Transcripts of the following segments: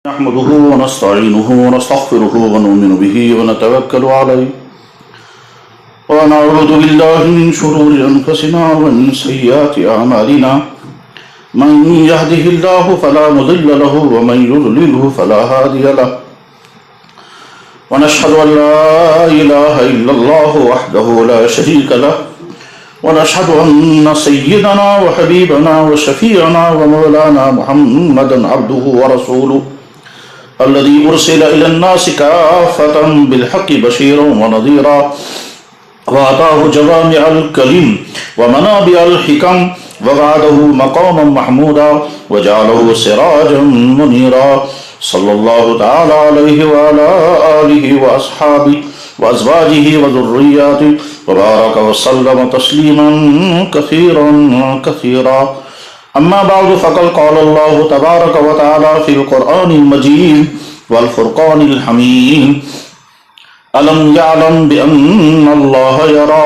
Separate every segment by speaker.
Speaker 1: نحمده ونستعينه ونستغفره ونؤمن به ونتوكل عليه ونعوذ بالله من شرور أنفسنا ومن سيئات أعمالنا من يهده الله فلا مضل له ومن يضلله فلا هادي له ونشهد أن لا إله إلا الله وحده لا شريك له ونشهد أن سيدنا وحبيبنا وشفيعنا ومولانا محمدا عبده ورسوله الذي أرسل إلى الناس كافة بالحق بشيرا ونذيرا وآتاه جوامع الكلم ومنابع الحكم ووعده مقاما محمودا وجعله سراجا منيرا صلى الله تعالى عليه وعلى آله وأصحابه وأزواجه وذرياته وبارك وسلم تسليما كثيرا كثيرا أما بعد فقد قال الله تبارك وتعالى في القرآن المجيد والفرقان الحميد ألم يعلم بأن الله يرى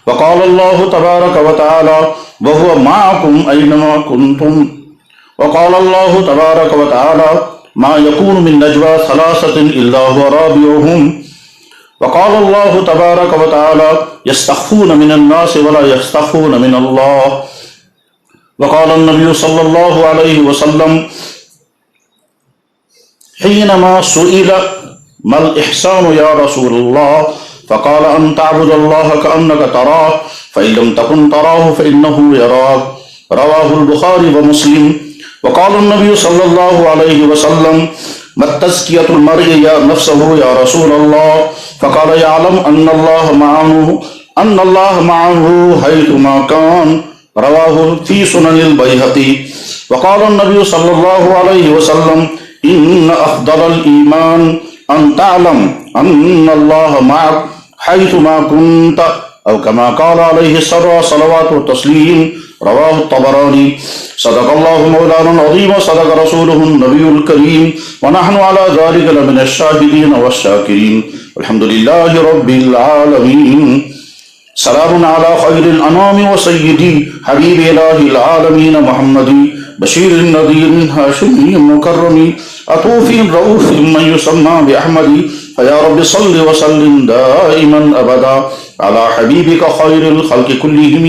Speaker 1: وقال الله تبارك وتعالى وهو معكم أينما كنتم وقال الله تبارك وتعالى ما يكون من نجوى ثلاثة إلا هو رابعهم وقال الله تبارك وتعالى يستخفون من الناس ولا يستخفون من الله وقال النبي صلى الله عليه وسلم حينما سئل ما الإحسان يا رسول الله فقال أن تعبد الله كأنك تراه فإن لم تكن تراه فإنه يراك رواه البخاري ومسلم وقال النبي صلى الله عليه وسلم ما التزكية المرء يا نفسه يا رسول الله فقال يعلم أن الله معه حيثما كان رواه في سنن البيهقي وقال النبي صلى الله عليه وسلم إن أفضل الإيمان أن تعلم أن الله معك حيثما كنت أو كما قال عليه الصلاة والتسليم رواه الطبراني صدق الله مولانا العظيم وصدق رسوله النبي الكريم ونحن على ذلك لمن الشاهدين والشاكرين الحمد لله رب العالمين سلام على خير الأنام وسيدي حبيب إله العالمين محمد بشير النذير هاشمي مكرم أطوف رؤوف من يسمى بأحمد فيا رب صل وسلم دائما أبدا على حبيبك خير الخلق كلهم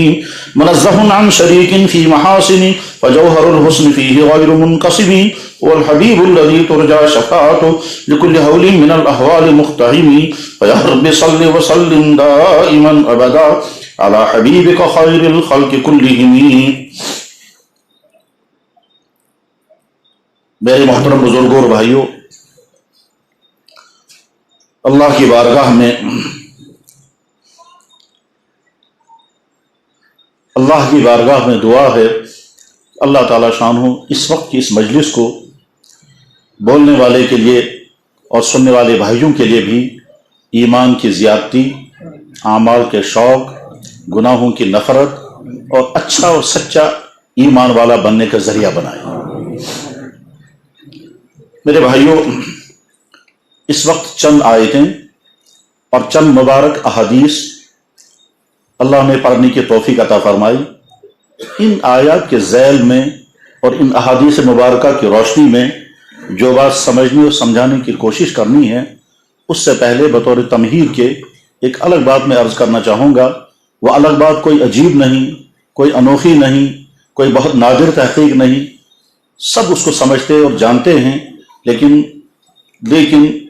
Speaker 1: منزه عن شريك في محاسن فجوهر الحسن فيه غير منقسم والحبيب الذي ترجى شفاعته لكل هول من الأهوال مقتحم فيا رب صل وسلم دائما أبدا على حبيبك خير الخلق كلهم. میرے محترم بزرگوں اور بھائیوں، اللہ کی بارگاہ میں دعا ہے اللہ تعالی شانہ اس وقت کی اس مجلس کو بولنے والے کے لیے اور سننے والے بھائیوں کے لیے بھی ایمان کی زیادتی، اعمال کے شوق، گناہوں کی نفرت اور اچھا اور سچا ایمان والا بننے کا ذریعہ بنائے. میرے بھائیوں، اس وقت چند آیتیں اور چند مبارک احادیث اللہ نے پڑھنے کی توفیق عطا فرمائی. ان آیات کے ذیل میں اور ان احادیث مبارکہ کی روشنی میں جو بات سمجھنے اور سمجھانے کی کوشش کرنی ہے، اس سے پہلے بطور تمہید کے ایک الگ بات میں عرض کرنا چاہوں گا. وہ الگ بات کوئی عجیب نہیں، کوئی انوکھی نہیں، کوئی بہت نادر تحقیق نہیں، سب اس کو سمجھتے اور جانتے ہیں، لیکن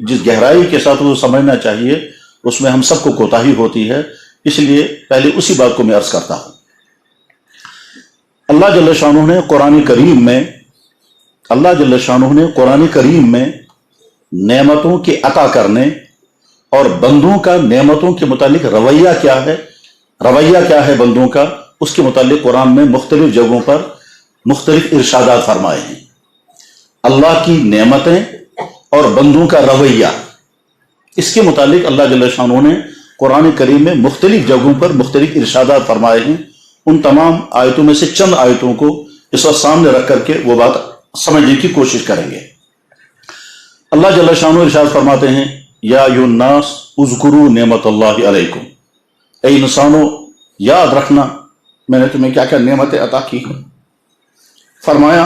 Speaker 1: جس گہرائی کے ساتھ وہ سمجھنا چاہیے اس میں ہم سب کو کوتاہی ہوتی ہے. اس لیے پہلے اسی بات کو میں عرض کرتا ہوں. اللہ جل شانہ نے قرآن کریم میں نعمتوں کے عطا کرنے اور بندوں کا نعمتوں کے متعلق رویہ کیا ہے بندوں کا، اس کے متعلق قرآن میں مختلف جگہوں پر مختلف ارشادات فرمائے ہیں. اللہ کی نعمتیں اور بندوں کا رویہ، اس کے متعلق اللہ جل شانہ نے قرآن کریم میں مختلف جگہوں پر مختلف ارشادات فرمائے ہیں. ان تمام آیتوں میں سے چند آیتوں کو اس وقت سامنے رکھ کر کے وہ بات سمجھنے کی کوشش کریں گے. اللہ جل شانہ ارشاد فرماتے ہیں یا ایھا الناس اذکروا نعمت اللہ علیکم، اے انسانوں یاد رکھنا میں نے تمہیں کیا کیا نعمتیں عطا کی ہیں. فرمایا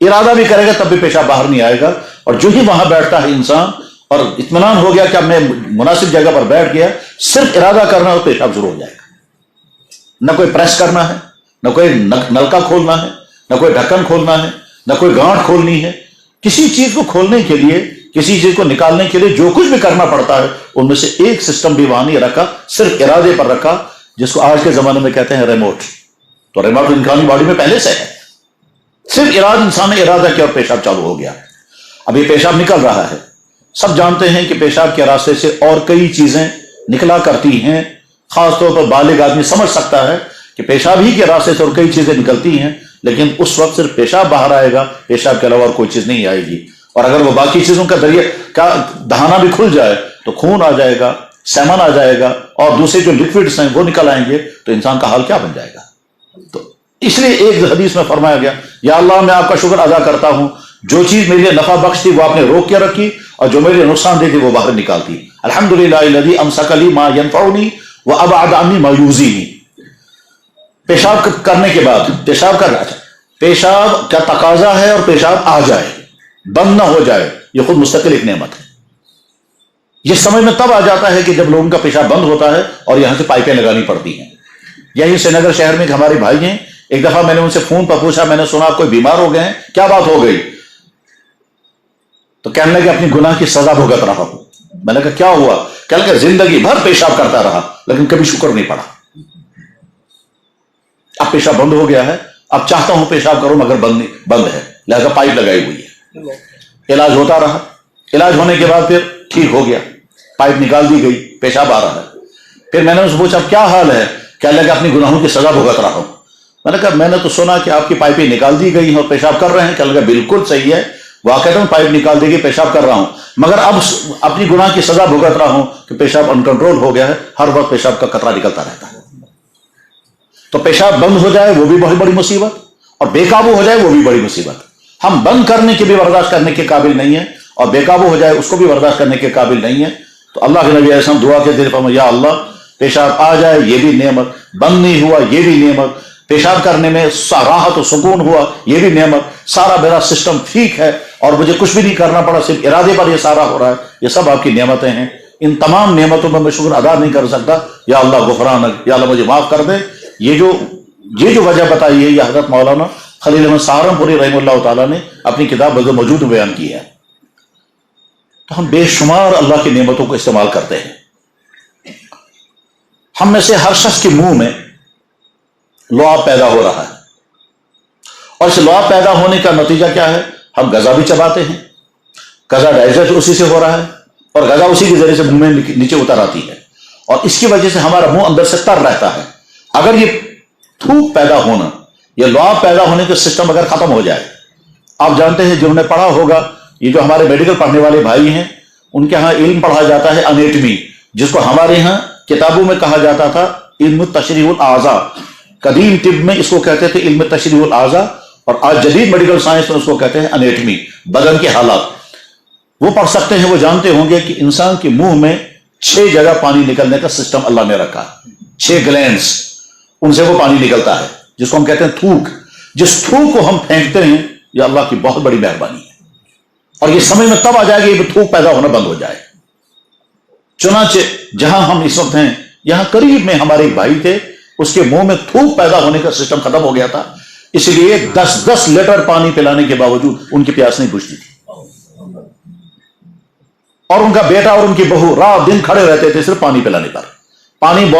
Speaker 1: ارادہ بھی کرے گا تب بھی پیشاب باہر نہیں آئے گا، اور جو ہی وہاں بیٹھتا ہے انسان اور اطمینان ہو گیا کہ اب میں مناسب جگہ پر بیٹھ گیا، صرف ارادہ کرنا اور پیشاب شروع ہو جائے گا. نہ کوئی پریس کرنا ہے، نہ کوئی نلکا کھولنا ہے، نہ کوئی ڈھکن کھولنا ہے، نہ کوئی گانٹھ کھولنی ہے. کسی چیز کو کھولنے کے لیے، کسی چیز کو نکالنے کے لیے جو کچھ بھی کرنا پڑتا ہے، ان میں سے ایک سسٹم بھی وہاں نہیں رکھا، صرف ارادے پر رکھا، جس کو آج کے زمانے میں کہتے ہیں ریموٹ. تو ریموٹ انسانی باڈی میں پہلے سے ہے، صرف انسان نے ارادہ کیا اور پیشاب چالو ہو گیا. اب یہ پیشاب نکل رہا ہے. سب جانتے ہیں کہ پیشاب کے راستے سے اور کئی چیزیں نکلا کرتی ہیں. خاص طور پر بالغ آدمی سمجھ سکتا ہے کہ پیشاب ہی کے راستے سے اور کئی چیزیں نکلتی ہیں، لیکن اس وقت صرف پیشاب باہر آئے گا، پیشاب کے علاوہ اور کوئی چیز نہیں آئے گی. اور اگر وہ باقی چیزوں کا ذریعہ کا دہانہ بھی کھل جائے تو خون آ جائے گا، سیمن آ جائے گا، اور دوسرے جو لکوڈز ہیں وہ نکل آئیں گے، تو انسان کا حال کیا بن جائے گا. تو اس لیے ایک حدیث میں فرمایا گیا، یا اللہ میں آپ کا شکر ادا کرتا ہوں، جو چیز میرے لیے نفع بخش تھی وہ آپ نے روک کے رکھی، اور جو میرے لیے نقصان دہ تھی وہ باہر نکالتی. الحمدللہ الذی امسک لی ما ینفعنی وابعد عنی ما یؤذینی. پیشاب کرنے کے بعد پیشاب کا تقاضا ہے، اور پیشاب آ جائے، بند نہ ہو جائے، یہ خود مستقل ایک نعمت ہے. یہ سمجھ میں تب آ جاتا ہے کہ جب لوگوں کا پیشاب بند ہوتا ہے اور یہاں سے پائپیں لگانی پڑتی ہیں. یہی سری نگر شہر میں ہمارے بھائی ہیں، ایک دفعہ میں نے ان سے فون پر پوچھا، میں نے سنا آپ کوئی بیمار ہو گئے ہیں، کیا بات ہو گئی؟ تو کہنے لگے اپنی گناہ کی سزا بھگت رہا ہوں. میں نے کہا کیا ہوا؟ کہنے لگے زندگی بھر پیشاب کرتا رہا لیکن کبھی شکر نہیں پڑا. اب پیشاب بند ہو گیا ہے، اب چاہتا ہوں پیشاب کروں مگر بند ہے، لہذا پائپ لگائی ہوئی ہے. علاج ہوتا رہا، علاج ہونے کے بعد پھر ٹھیک ہو گیا، پائپ نکال دی گئی، پیشاب آ رہا ہے. پھر میں نے ان سے پوچھا کیا حال ہے؟ کہنے لگا اپنی گناہوں کی سزا بھگت رہا ہوں. میں نے کہا میں نے تو سنا کہ آپ کی پائپیں نکال دی گئی ہیں اور پیشاب کر رہے ہیں. کہنے لگا بالکل صحیح ہے، واقعہ پائپ نکال دی گئی، پیشاب کر رہا ہوں، مگر اب اپنی گناہ کی سزا بھگت رہا ہوں کہ پیشاب ان کنٹرول ہو گیا ہے، ہر وقت پیشاب کا قطرہ نکلتا رہتا ہے. تو پیشاب بند ہو جائے وہ بھی بہت بڑی مصیبت، اور بے قابو ہو جائے وہ بھی بڑی مصیبت. ہم بند کرنے کی بھی برداشت کرنے کے قابل نہیں ہیں، اور بے قابو ہو جائے اس کو بھی برداشت کرنے کے قابل نہیں ہیں. تو اللہ کے نبی علیہ السلام دعا کے دل پر، یا اللہ پیشاب آ جائے یہ بھی نعمت، بند نہیں ہوا یہ بھی نعمت، پیشاب کرنے میں راحت و سکون ہوا یہ بھی نعمت، سارا میرا سسٹم ٹھیک ہے اور مجھے کچھ بھی نہیں کرنا پڑا، صرف ارادے پر یہ سارا ہو رہا ہے، یہ سب آپ کی نعمتیں ہیں. ان تمام نعمتوں میں شکر ادا نہیں کر سکتا. یا اللہ غفرانک، یا اللہ مجھے معاف کر دے. یہ جو وجہ بتائی ہے یہ حضرت مولانا خلیل احمد سہارنپوری رحمہ اللہ تعالیٰ نے اپنی کتاب بذل موجود میں بیان کی ہے. تو ہم بے شمار اللہ کی نعمتوں کو استعمال کرتے ہیں. ہم میں سے ہر شخص کے منہ میں لعاب پیدا ہو رہا ہے، اور اس لعاب پیدا ہونے کا نتیجہ کیا ہے؟ ہم غذا بھی چباتے ہیں، غذا ڈائجسٹ اسی سے ہو رہا ہے، اور غذا اسی کے ذریعے سے منہ میں نیچے اتر آتی ہے، اور اس کی وجہ سے ہمارا منہ اندر سے تر رہتا ہے. اگر یہ تھوک پیدا ہونا، یہ لعاب پیدا ہونے کا سسٹم اگر ختم ہو جائے، آپ جانتے ہیں جنہوں نے پڑھا ہوگا، یہ جو ہمارے میڈیکل پڑھنے والے بھائی ہیں ان کے ہاں علم پڑھا جاتا ہے انیٹمی، جس کو ہمارے ہاں کتابوں میں کہا جاتا تھا علم تشریح الاعضاء. قدیم طب میں اس کو کہتے تھے علم تشریح الاعضاء، اور آج جدید میڈیکل سائنس میں اس کو کہتے ہیں انیٹمی، بدن کے حالات. وہ پڑھ سکتے ہیں، وہ جانتے ہوں گے کہ انسان کے منہ میں 6 جگہ پانی نکلنے کا سسٹم اللہ نے رکھا، 6 گلینڈز، ان سے وہ پانی نکلتا ہے جس کو ہم کہتے ہیں تھوک. جس تھوک کو ہم پھینکتے ہیں یہ اللہ کی بہت بڑی مہربانی ہے، اور یہ سمجھ میں تب آ جائے گا کہ تھوک پیدا ہونا بند ہو جائے. چنانچہ جہاں ہم اس وقت ہیں، یہاں قریب میں ہمارے ایک بھائی تھے، اس کے منہ میں تھوک پیدا ہونے کا سسٹم ختم ہو گیا تھا، اس لیے 10 لیٹر پانی پلانے کے باوجود ان کی پیاس نہیں بجھتی تھی، اور ان کا بیٹا اور ان کی بہو رات دن کھڑے رہتے تھے صرف پانی پلانے پر. پانی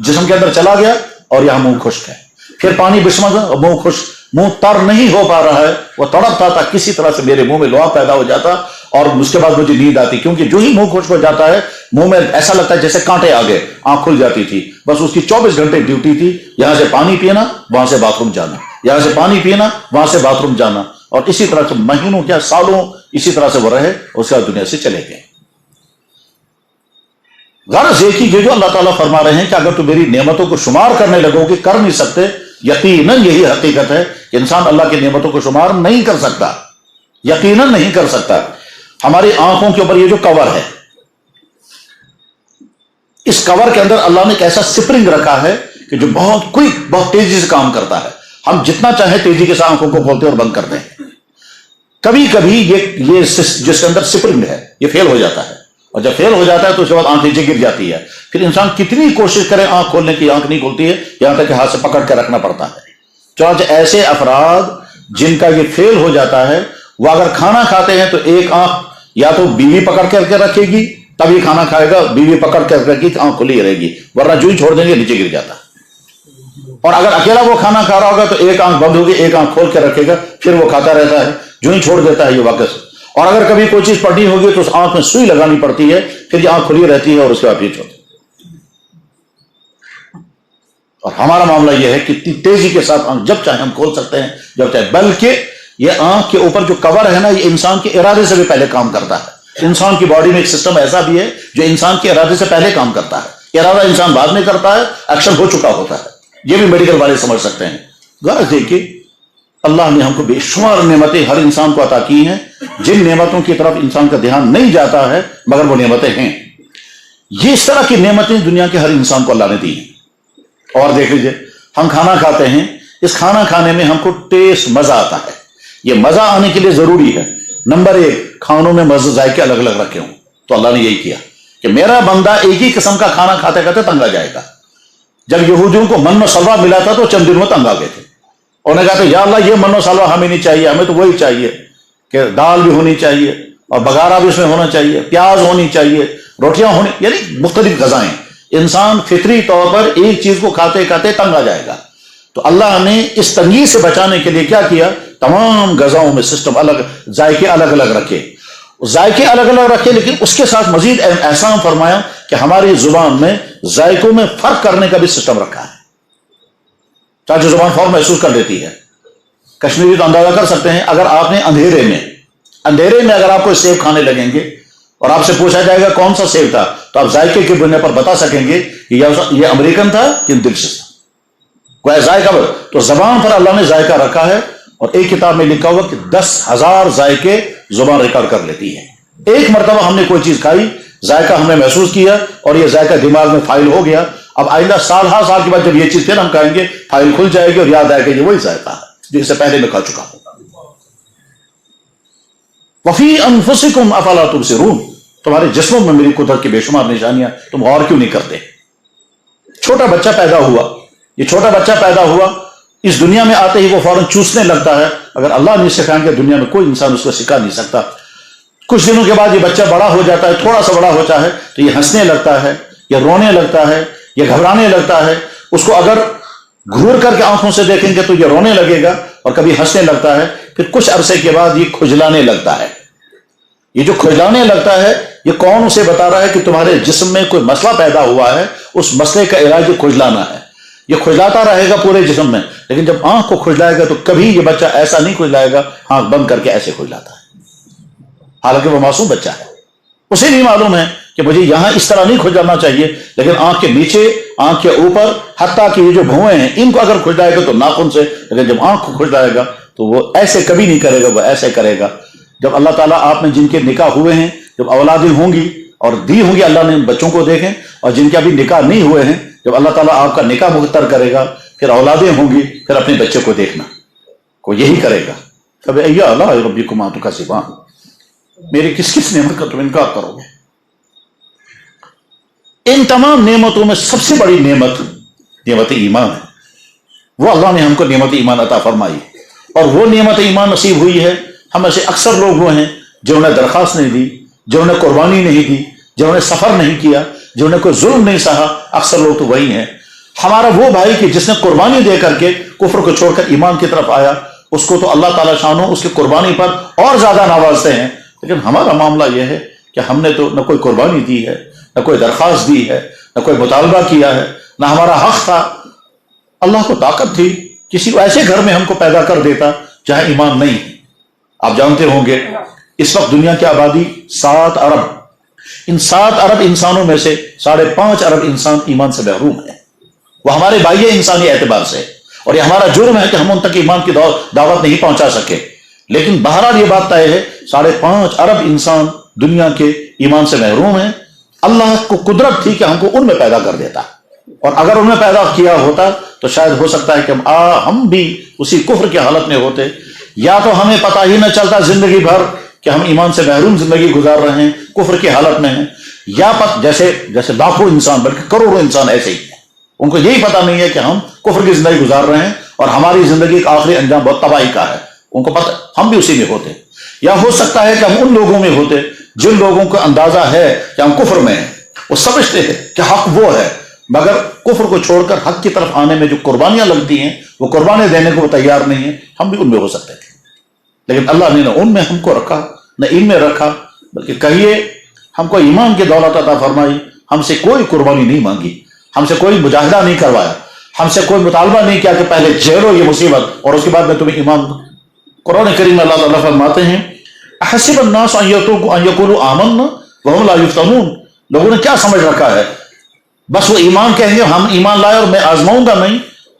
Speaker 1: جسم کے اندر چلا گیا اور یہاں منہ خشک ہے، پھر پانی بسمت منہ خشک، منہ تر نہیں ہو پا رہا ہے. وہ تڑپتا تھا کسی طرح سے میرے منہ میں لعاب پیدا ہو جاتا، اور اس کے بعد مجھے نیند آتی، کیونکہ جو ہی منہ خشک ہو جاتا ہے منہ میں ایسا لگتا ہے جیسے کانٹے آ گئے، آنکھ کھل جاتی تھی. بس اس کی 24 گھنٹے ڈیوٹی تھی، یہاں سے پانی پینا وہاں سے باتھ روم جانا، یہاں سے پانی پینا وہاں سے باتھ روم جانا، اور اسی طرح سے مہینوں کیا سالوں اسی طرح سے وہ رہے، اس کے بعد دنیا سے چلے گئے. غرض یہ کہ جو اللہ تعالیٰ فرما رہے ہیں کہ اگر تم میری نعمتوں کو شمار کرنے لگو کہ کر نہیں سکتے، یقیناً یہی حقیقت ہے کہ انسان اللہ کی نعمتوں کو شمار نہیں کر سکتا، یقیناً نہیں کر سکتا. ہماری آنکھوں کے اوپر یہ جو کور ہے، اس کور کے اندر اللہ نے ایک ایسا سپرنگ رکھا ہے کہ جو بہت تیزی سے کام کرتا ہے. ہم جتنا چاہیں تیزی کے ساتھ آنکھوں کو کھولتے اور بند کرتے ہیں. کبھی کبھی یہ جس کے اندر سپرنگ ہے یہ فیل ہو جاتا ہے، اور جب فیل ہو جاتا ہے تو اس کے بعد آنکھ نیچے گر جاتی ہے، پھر انسان کتنی کوشش کرے آنکھ کھولنے کی آنکھ نہیں کھلتی ہے، یہاں تک کہ ہاتھ سے پکڑ کے رکھنا پڑتا ہے۔ چنانچہ ایسے افراد جن کا یہ فیل ہو جاتا ہے وہ اگر کھانا کھاتے ہیں تو ایک آنکھ یا تو بیوی پکڑ کر کے رکھے گی تب یہ کھانا کھائے گا، بیوی پکڑ کر رکھے گی تو آنکھ کھلی رہے گی، ورنہ جو ہی چھوڑ دیں گے نیچے گر جاتا ہے۔ اور اگر اکیلا وہ کھانا کھا رہا ہوگا تو ایک آنکھ بند ہوگی، ایک آنکھ کھول کے رکھے گا، پھر وہ کھاتا رہتا ہے، جو ہی چھوڑ دیتا ہے یہ واپس۔ اور اگر کبھی کوئی چیز پڑھنی ہوگی تو اس آنکھ میں سوئی لگانی پڑتی ہے، پھر یہ آنکھ کھلی رہتی ہے اور اس کے بعد پھر چھوڑتی ہے۔ اور ہمارا معاملہ یہ ہے کہ تیزی کے ساتھ آنکھ جب چاہے ہم کھول سکتے ہیں، جب چاہے، بلکہ یہ آنکھ کے اوپر جو کور ہے نا یہ انسان کے ارادے سے بھی پہلے کام کرتا ہے۔ انسان کی باڈی میں ایک سسٹم ایسا بھی ہے جو انسان کے ارادے سے پہلے کام کرتا ہے، ارادہ انسان بعد میں کرتا ہے، ایکشن ہو چکا ہوتا ہے۔ یہ بھی میڈیکل والے سمجھ سکتے ہیں۔ غرض دیکھیے اللہ نے ہم کو بے شمار نعمتیں ہر انسان کو عطا کی ہیں، جن نعمتوں کی طرف انسان کا دھیان نہیں جاتا ہے مگر وہ نعمتیں ہیں۔ یہ اس طرح کی نعمتیں دنیا کے ہر انسان کو اللہ نے دی ہیں۔ اور دیکھ لیجیے ہم کھانا کھاتے ہیں، اس کھانا کھانے میں ہم کو ٹیسٹ مزہ آتا ہے۔ یہ مزہ آنے کے لیے ضروری ہے نمبر ایک کھانوں میں مزے ذائقے الگ الگ رکھے ہوں، تو اللہ نے یہی کیا کہ میرا بندہ ایک ہی قسم کا کھانا کھاتے کھاتے تنگ آ جائے گا۔ جب یہودیوں کو من و سلوہ ملا تھا تو چند دن میں تنگ آ گئے تھے، انہوں نے کہا تھا یا اللہ یہ من و سلوہ ہمیں نہیں چاہیے، ہمیں تو وہی چاہیے کہ دال بھی ہونی چاہیے اور بگارا بھی اس میں ہونا چاہیے، پیاز ہونی چاہیے، روٹیاں ہونی، یعنی مختلف غذائیں۔ انسان فطری طور پر ایک چیز کو کھاتے کھاتے تنگ آ جائے گا، تو اللہ نے اس تنگی سے بچانے کے لیے کیا کیا؟ تمام غذاؤں میں سسٹم الگ، ذائقے الگ الگ رکھے، ذائقے الگ الگ رکھے، لیکن اس کے ساتھ مزید احسان فرمایا کہ ہماری زبان میں ذائقوں میں فرق کرنے کا بھی سسٹم رکھا ہے، چاہے زبان فوراً محسوس کر لیتی ہے۔ کشمیری تو اندازہ کر سکتے ہیں، اگر آپ نے اندھیرے میں اگر آپ کو سیب کھانے لگیں گے اور آپ سے پوچھا جائے گا کون سا سیب تھا، تو آپ ذائقے کے بنیاد پر بتا سکیں گے کہ یہ امریکن تھا کہ دلچسپ تھا، کوئی ذائقہ۔ تو زبان پر اللہ نے ذائقہ رکھا ہے، اور ایک کتاب میں لکھا ہوا کہ 10,000 ذائقے زبان ریکارڈ کر لیتی ہے۔ ایک مرتبہ ہم نے کوئی چیز کھائی، ذائقہ ہم نے محسوس کیا اور یہ ذائقہ دماغ میں فائل ہو گیا، اب آئندہ سال کے بعد جب یہ چیز پھر ہم کھائیں گے فائل کھل جائے گی اور یاد آئے گا یہ وہی ذائقہ ہے جو اس سے پہلے میں کھا چکا ہوں۔ وفی انفسکم افلا تبصرون، تمہارے جسموں میں میری قدرت کی بے شمار نشانیاں، تم غور کیوں نہیں کرتے؟ چھوٹا بچہ پیدا ہوا، یہ چھوٹا بچہ پیدا ہوا، اس دنیا میں آتے ہی وہ فوراً چوسنے لگتا ہے، اگر اللہ نہیں سکھائیں گے دنیا میں کوئی انسان اس کو سکھا نہیں سکتا۔ کچھ دنوں کے بعد یہ بچہ بڑا ہو جاتا ہے، تھوڑا سا بڑا ہوتا ہے تو یہ ہنسنے لگتا ہے، یہ رونے لگتا ہے، یہ گھبرانے لگتا ہے۔ اس کو اگر گھور کر کے آنکھوں سے دیکھیں گے تو یہ رونے لگے گا اور کبھی ہنسنے لگتا ہے، پھر کچھ عرصے کے بعد یہ کھجلانے لگتا ہے۔ یہ جو کھجلانے لگتا ہے یہ کون اسے بتا رہا ہے کہ تمہارے جسم میں کوئی مسئلہ پیدا ہوا ہے، اس مسئلے کا علاج یہ کھجلانا ہے۔ یہ کھجلاتا رہے گا پورے جسم میں، لیکن جب آنکھ کو کھجلائے گا تو کبھی یہ بچہ ایسا نہیں کھجلائے گا، آنکھ بند کر کے ایسے کھجلاتا ہے، حالانکہ وہ معصوم بچہ ہے، اسے نہیں معلوم ہے کہ مجھے یہاں اس طرح نہیں کھجلانا چاہیے، لیکن آنکھ کے نیچے، آنکھ کے اوپر، حتیٰ کہ یہ جو بھویں ہیں ان کو اگر کھجلائے گا تو ناخن سے، لیکن جب آنکھ کو کھجلائے گا تو وہ ایسے کبھی نہیں کرے گا، وہ ایسے کرے گا۔ جب اللہ تعالیٰ آپ میں جن کے نکاح ہوئے ہیں، جب اولادیں ہوں گی اور دی ہوں گی، اللہ نے بچوں کو دیکھیں، اور جن کے ابھی نکاح نہیں ہوئے ہیں، جب اللہ تعالیٰ آپ کا نکاح مختر کرے گا، پھر اولادیں ہوں گی، پھر اپنے بچے کو دیکھنا، کو یہی کرے گا، کبھی ایا اللہ ربکما تکذبان، میری کس کس نعمت کا تم انکار کرو گے؟ ان تمام نعمتوں میں سب سے بڑی نعمت ایمان ہے، وہ اللہ نے ہم کو نعمت ایمان عطا فرمائی، اور وہ نعمت ایمان نصیب ہوئی ہے ہم ایسے اکثر لوگ وہ ہیں جنہوں نے درخواست نہیں دی، جنہوں نے قربانی نہیں دی، جنہوں نے سفر نہیں کیا، جنہوں نے کوئی ظلم نہیں سہا، اکثر لوگ تو وہی ہیں۔ ہمارا وہ بھائی کہ جس نے قربانی دے کر کے کفر کو چھوڑ کر ایمان کی طرف آیا، اس کو تو اللہ تعالیٰ شانو اس کی قربانی پر اور زیادہ نوازتے ہیں، لیکن ہمارا معاملہ یہ ہے کہ ہم نے تو نہ کوئی قربانی دی ہے، نہ کوئی درخواست دی ہے، نہ کوئی مطالبہ کیا ہے، نہ ہمارا حق تھا۔ اللہ کو طاقت تھی، کسی ایسے گھر میں ہم کو پیدا کر دیتا جہاں ایمان نہیں۔ آپ جانتے ہوں گے اس وقت دنیا کی آبادی 7 ارب، ان 7 ارب انسانوں میں سے 5.5 ارب انسان ایمان سے محروم ہیں، وہ ہمارے بھائی انسانی اعتبار سے، اور یہ ہمارا جرم ہے کہ ہم ان تک ایمان کی دعوت نہیں پہنچا سکے، لیکن بہرحال یہ بات طے ہے 5.5 ارب انسان دنیا کے ایمان سے محروم ہیں۔ اللہ کو قدرت تھی کہ ہم کو ان میں پیدا کر دیتا، اور اگر ان میں پیدا کیا ہوتا تو شاید ہو سکتا ہے کہ ہم بھی اسی کفر کی حالت میں ہوتے، یا تو ہمیں پتہ ہی نہ چلتا زندگی بھر کہ ہم ایمان سے محروم زندگی گزار رہے ہیں، کفر کی حالت میں ہیں، یا جیسے لاکھوں انسان بلکہ کروڑوں انسان ایسے ہی ہیں، ان کو یہی پتہ نہیں ہے کہ ہم کفر کی زندگی گزار رہے ہیں اور ہماری زندگی کا آخری انجام بہت تباہی کا ہے، ان کو پتہ ہم بھی اسی میں ہوتے، یا ہو سکتا ہے کہ ہم ان لوگوں میں ہوتے جن لوگوں کو اندازہ ہے کہ ہم کفر میں ہیں، وہ سمجھتے ہیں کہ حق وہ ہے، مگر کفر کو چھوڑ کر حق کی طرف آنے میں جو قربانیاں لگتی ہیں وہ قربانیاں دینے کو وہ تیار نہیں ہیں، ہم بھی ان میں ہو سکتے ہیں، لیکن اللہ نے نہ ان میں ہم کو رکھا نہ ان میں رکھا، بلکہ کہیے ہم کو ایمان کی دولت عطا فرمائی، ہم سے کوئی قربانی نہیں مانگی، ہم سے کوئی مجاہدہ نہیں کروایا، ہم سے کوئی مطالبہ نہیں کیا کہ پہلے جھیلو یہ مصیبت اور اس کے بعد میں تمہیں ایمان دوں۔ قرآن کریم میں اللہ تعالیٰ فرماتے ہیں احسب الناس ان یقولوا آمنا وهم لا یفتنون، لوگوں نے کیا سمجھ رکھا ہے بس وہ ایمان کہیں گے ہم ایمان لائے اور میں آزماؤں گا، نہیں،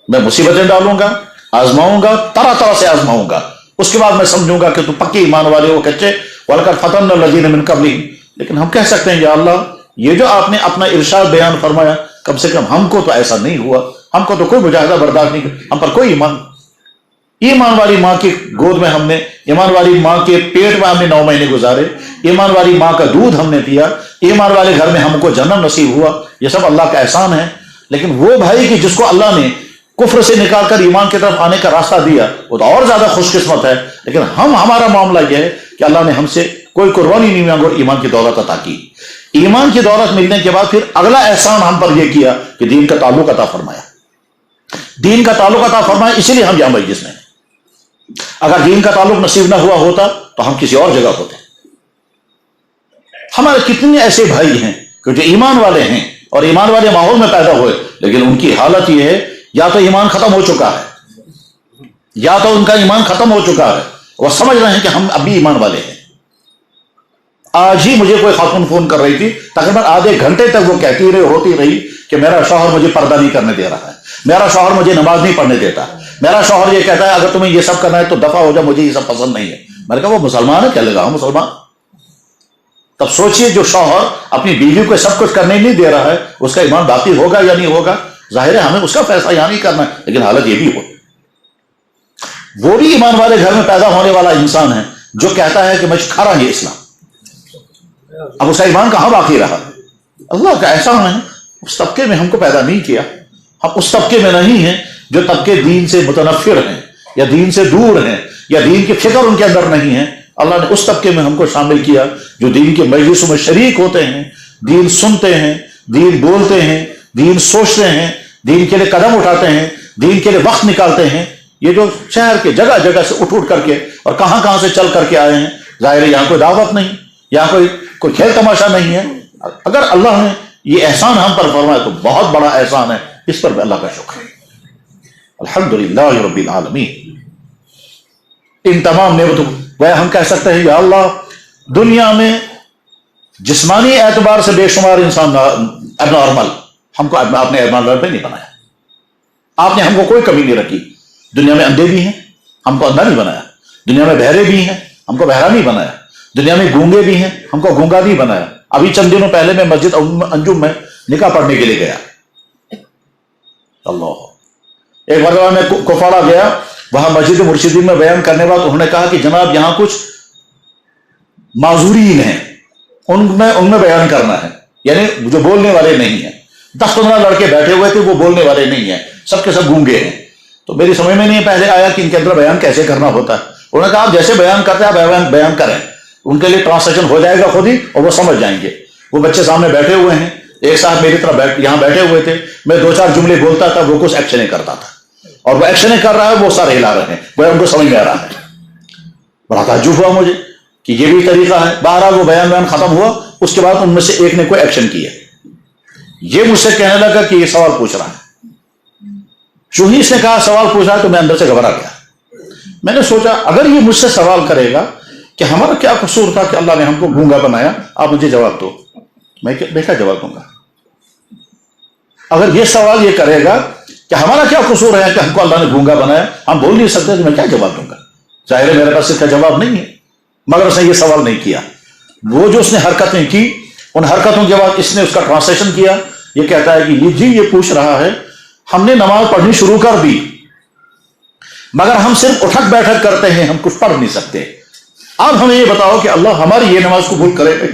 Speaker 1: میں مصیبتیں ڈالوں گا، آزماؤں گا، طرح طرح سے آزماؤں گا، اس کے بعد میں سمجھوں گا کہ تم پکے ایمان والے ہو، کچے وَلَقَدْ فَتَنَّا الَّذِينَ مِن قَبْلِهِمْ۔ لیکن ہم کہہ سکتے ہیں یا اللہ یہ جو آپ نے اپنا ارشاد بیان فرمایا کم سے کم ہم کو تو ایسا نہیں ہوا، ہم کو تو کوئی مجاہدہ برداشت نہیں، ہم پر کوئی ایمان والی ماں کی گود میں ہم نے، ایمان والی ماں کے پیٹ میں ہم نے 9 مہینے گزارے، ایمان والی ماں کا دودھ ہم نے پیا، ایمان والے گھر میں ہم کو جنم نصیب ہوا، یہ سب اللہ کا احسان ہے۔ لیکن وہ بھائی کہ جس کو اللہ نے کفر سے نکال کر ایمان کی طرف آنے کا راستہ دیا وہ تو اور زیادہ خوش قسمت ہے، لیکن ہمارا معاملہ یہ ہے کہ اللہ نے ہم سے کوئی قربانی نہیں مانگی اور ایمان کی دولت عطا کی۔ ایمان کی دولت ملنے کے بعد پھر اگلا احسان ہم پر یہ کیا کہ دین کا تعلق عطا فرمایا، دین کا تعلق عطا فرمایا، اسی لیے ہم یہاں مجلس میں ہیں۔ اگر دین کا تعلق نصیب نہ ہوا ہوتا تو ہم کسی اور جگہ ہوتے۔ ہمارے کتنے ایسے بھائی ہیں کہ جو ایمان والے ہیں اور ایمان والے ماحول میں پیدا ہوئے، لیکن ان کی حالت یہ ہے یا تو ایمان ختم ہو چکا ہے یا تو ان کا ایمان ختم ہو چکا ہے، وہ سمجھ رہے ہیں کہ ہم ابھی ایمان والے ہیں۔ آج ہی مجھے کوئی خاتون فون کر رہی تھی، تقریباً آدھے گھنٹے تک وہ کہتی ہوتی رہی کہ میرا شوہر مجھے پردہ نہیں کرنے دے رہا ہے، میرا شوہر مجھے نماز نہیں پڑھنے دیتا، میرا شوہر یہ کہتا ہے اگر تمہیں یہ سب کرنا ہے تو دفع ہو جا، مجھے یہ سب پسند نہیں ہے۔ میں نے کہا وہ مسلمان ہے، کیا لے رہا ہوں مسلمان؟ تب سوچئے جو شوہر اپنی بیوی کو سب کچھ کرنے نہیں دے رہا ہے اس کا ایمان باقی ہوگا یا نہیں ہوگا؟ ظاہر ہے ہمیں اس کا فیصلہ یہاں نہیں کرنا ہے، لیکن حالت یہ بھی ہو، وہ بھی ایمان والے گھر میں پیدا ہونے والا انسان ہے جو کہتا ہے کہ میں کھا رہا یہ اسلام، اب اس کا ایمان کہاں باقی رہا؟ اللہ کا احسان ہے اس طبقے میں ہم کو پیدا نہیں کیا، ہم اس طبقے میں نہیں ہیں جو طبقے دین سے متنفر ہیں یا دین سے دور ہیں یا دین کی فکر ان کے اندر نہیں ہے۔ اللہ نے اس طبقے میں ہم کو شامل کیا جو دین کے مجلسوں میں شریک ہوتے ہیں، دین سنتے ہیں، دین بولتے ہیں، دین سوچتے ہیں، دین کے لیے قدم اٹھاتے ہیں، دین کے لیے وقت نکالتے ہیں۔ یہ جو شہر کے جگہ جگہ سے اٹھ کر کے اور کہاں کہاں سے چل کر کے آئے ہیں، ظاہر ہے یہاں کوئی دعوت نہیں، یہاں کوئی کھیل تماشا نہیں ہے۔ اگر اللہ نے یہ احسان ہم پر فرمایا تو بہت بڑا احسان ہے، اس پر بھی اللہ کا شکر ہے۔ الحمدللہ رب العالمین۔ ان تمام نعمتوں وہ ہم کہہ سکتے ہیں یا اللہ دنیا میں جسمانی اعتبار سے بے شمار انسان اب نارمل، ہم کو آپ نے ایبنارمل پہ نہیں بنایا، آپ نے ہم کو کوئی کمی نہیں رکھی۔ دنیا میں اندھے بھی ہیں، ہم کو اندھا نہیں بنایا، دنیا میں بہرے بھی ہیں، ہم کو بہرا نہیں بنایا، دنیا میں گونگے بھی ہیں، ہم کو گونگا نہیں بنایا۔ ابھی چند دنوں پہلے میں مسجد انجم میں نکاح پڑھنے کے لیے گیا، اللہ ایک مرتبہ میں کپواڑہ گیا، وہاں مسجد مرشدین میں بیان کرنے بعد انہوں نے کہا کہ جناب یہاں کچھ معذورین ہیں، ان میں بیان کرنا ہے، یعنی جو بولنے والے نہیں ہیں۔ 10-15 لڑکے بیٹھے ہوئے تھے، وہ بولنے والے نہیں ہیں، سب کے سب گونگے ہیں۔ تو میری سمجھ میں نہیں پہلے آیا کہ ان کے اندر بیان کیسے کرنا ہوتا ہے۔ انہوں نے کہا آپ جیسے بیان کرتے ہیں آپ بیان کریں، ان کے لیے ٹرانسلیشن ہو جائے گا خود ہی اور وہ سمجھ جائیں گے۔ وہ بچے سامنے بیٹھے ہوئے ہیں، ایک ساتھ میری طرح یہاں بیٹھے ہوئے تھے، میں 2-4 جملے بولتا تھا، وہ کچھ ایکشنیں کرتا تھا، اور وہ ایکشنیں کر رہا ہے، وہ سر ہلا رہے ہیں، وہ ان کو سمجھ میں آ رہا ہے۔ بڑا تعجب ہوا مجھے کہ یہ بھی طریقہ ہے۔ بہرحال وہ بیان ختم ہوا، اس کے بعد ان میں سے ایک نے کوئی ایکشن کیا، یہ مجھ سے کہنے لگا کہ یہ سوال پوچھ رہا ہے۔ جو ہی اس نے کہا سوال پوچھ رہا ہے تو میں اندر سے گھبرا گیا۔ میں نے سوچا اگر یہ مجھ سے سوال کرے گا کہ ہمارا کیا قصور تھا کہ اللہ نے ہم کو گونگا بنایا، آپ مجھے جواب دو، میں کیا جواب دوں گا؟ اگر یہ سوال یہ کرے گا کہ ہمارا کیا قصور ہے کہ ہم کو اللہ نے گونگا بنایا، ہم بول نہیں سکتے، تو میں کیا جواب دوں گا؟ ظاہر ہے میرے پاس اس کا جواب نہیں ہے، مگر اس نے یہ سوال نہیں کیا۔ وہ جو اس نے حرکتیں کی، ان حرکتوں کے بعد اس نے اس کا ٹرانسلیشن کیا۔ یہ کہتا ہے کہ یہ جی یہ پوچھ رہا ہے ہم نے نماز پڑھنی شروع کر دی مگر ہم صرف اٹھک بیٹھک کرتے ہیں، ہم کچھ پڑھ نہیں سکتے۔ اب ہمیں یہ بتاؤ کہ اللہ ہماری یہ نماز قبول کرے گا؟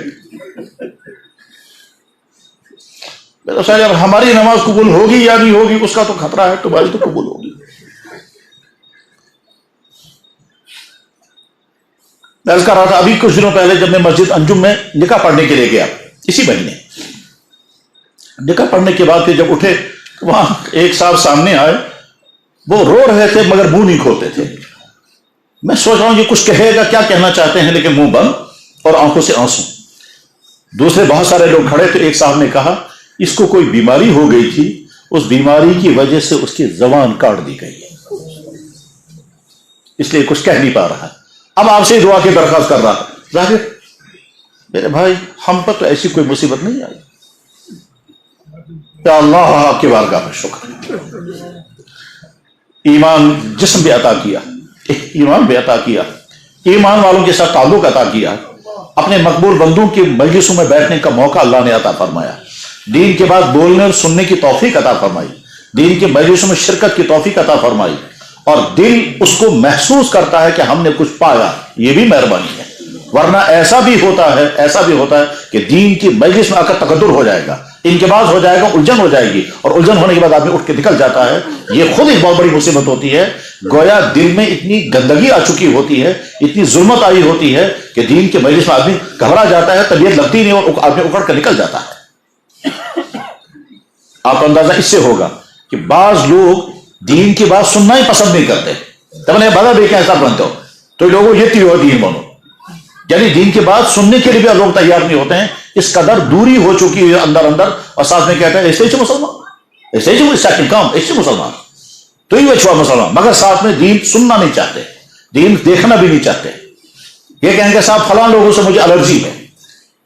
Speaker 1: اگر ہماری نماز قبول ہوگی یا نہیں ہوگی اس کا تو خطرہ ہے، تمہاری تو قبول ہوگی۔ میں کہہ رہا تھا ابھی کچھ دنوں پہلے جب میں مسجد انجم میں نکاح پڑھنے کے لیے گیا، اسی مہینے نکاح پڑھنے کے بعد پھر جب اٹھے وہاں ایک صاحب سامنے آئے، وہ رو رہے تھے مگر منہ نہیں کھولتے تھے۔ میں سوچ رہا ہوں یہ کچھ کہے گا، کیا کہنا چاہتے ہیں، لیکن منہ بند اور آنکھوں سے آنسو۔ دوسرے بہت سارے لوگ کھڑے تھے، ایک صاحب نے کہا اس کو کوئی بیماری ہو گئی تھی، اس بیماری کی وجہ سے اس کی زبان کاٹ دی گئی ہے، اس لیے کچھ کہہ نہیں پا رہا۔ اب آپ سے دعا کی درخواست کر رہا ظاہر میرے بھائی ہم پر تو ایسی کوئی مصیبت نہیں آئی۔ یا اللہ آپ کی بارگاہ میں شکر، ایمان جسم بھی عطا کیا، ایمان بھی عطا کیا، ایمان والوں کے ساتھ تعلق عطا کیا، اپنے مقبول بندوں کے مجلسوں میں بیٹھنے کا موقع اللہ نے عطا فرمایا، دین کے بعد بولنے اور سننے کی توفیق عطا فرمائی، دین کے مجلسوں میں شرکت کی توفیق عطا فرمائی، اور دل اس کو محسوس کرتا ہے کہ ہم نے کچھ پایا، یہ بھی مہربانی ہے۔ ورنہ ایسا بھی ہوتا ہے کہ دین کی مجلس میں آ کر تقدر ہو جائے گا، انقباض ہو جائے گا، الجھن ہو جائے گی، اور الجھن ہونے کے بعد آدمی اٹھ کے نکل جاتا ہے۔ یہ خود ایک بہت بڑی مصیبت ہوتی ہے، گویا دل میں اتنی گندگی آ چکی ہوتی ہے، اتنی ظلمت آئی ہوتی ہے کہ دین کے مجلس میں آدمی گھبرا جاتا ہے، طبیعت لگتی نہیں اور آدمی اکڑ کر نکل جاتا ہے۔ آپ کو اندازہ اس سے ہوگا کہ بعض لوگ دین کی بات سننا ہی پسند نہیں کرتے۔ تب نے بڑا دیکھا ایسا بنتے ہو تو لوگوں یہ تیو دین بنو، یعنی دین کی بات سننے کے لیے بھی لوگ تیار نہیں ہوتے ہیں، اس قدر دوری ہو چکی ہے اندر اور ساتھ میں کہتا ہے ایسے ہی مسلمان، ایسے ہی سیکنڈ کام، ایسے مسلمان تو ہی اچھا مسلمان، مگر ساتھ میں دین سننا نہیں چاہتے، دین دیکھنا بھی نہیں چاہتے۔ یہ کہیں گے صاحب فلاں لوگوں سے مجھے الرجی ہے،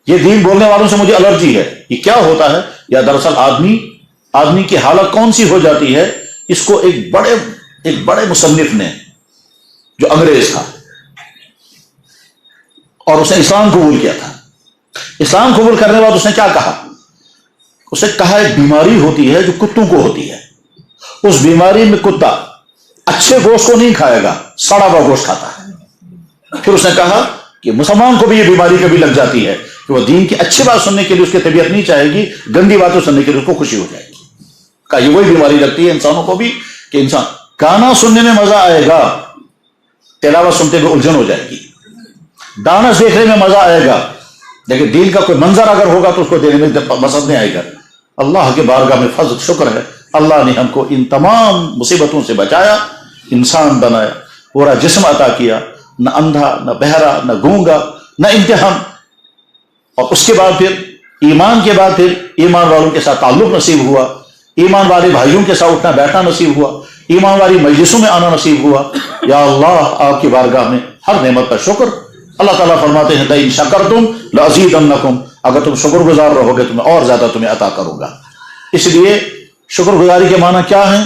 Speaker 1: یہ دین بولنے والوں سے مجھے الرجی ہے۔ یہ کیا ہوتا ہے؟ یا دراصل آدمی کی حالت کون سی ہو جاتی ہے، اس کو ایک بڑے مصنف نے جو انگریز تھا اور اس نے اسلام قبول کیا تھا، اسلام قبول کرنے کے بعد اس نے کیا کہا؟ اس نے کہا ایک بیماری ہوتی ہے جو کتوں کو ہوتی ہے، اس بیماری میں کتا اچھے گوشت کو نہیں کھائے گا، سڑا ہوا گوشت کھاتا ہے۔ پھر اس نے کہا کہ مسلمان کو بھی یہ بیماری کبھی لگ جاتی ہے کہ وہ دین کی اچھی بات سننے کے لیے اس کی طبیعت نہیں چاہے گی، گندی باتیں سننے کے لیے اس کو خوشی ہو جائے گی۔ کہا یہ وہی بیماری لگتی ہے انسانوں کو بھی کہ انسان گانا سننے میں مزہ آئے گا، تلاوت سنتے ہوئے الجھن ہو جائے گی، ڈانس دیکھنے میں مزہ آئے گا، لیکن دین کا کوئی منظر اگر ہوگا تو اس کو دینے میں پسند نہیں آئے گا۔ اللہ کے بارگاہ میں فضل شکر ہے، اللہ نے ہم کو ان تمام مصیبتوں سے بچایا، انسان بنایا، پورا جسم عطا کیا، نہ اندھا، نہ بہرا، نہ گونگا، نہ امتحان، اور اس کے بعد پھر ایمان کے بعد پھر ایمان والوں کے ساتھ تعلق نصیب ہوا، ایمان والے بھائیوں کے ساتھ اٹھنا بیٹھنا نصیب ہوا، ایمان والی مجلسوں میں آنا نصیب ہوا۔ یا اللہ آپ کی بارگاہ میں ہر نعمت کا شکر۔ اللہ تعالیٰ فرماتے ہیں لئن شکرتم لازیدنکم، اگر تم شکر گزار رہو گے تو میں اور زیادہ تمہیں عطا کروں گا۔ اس لیے شکر گزاری کے معنی کیا ہیں؟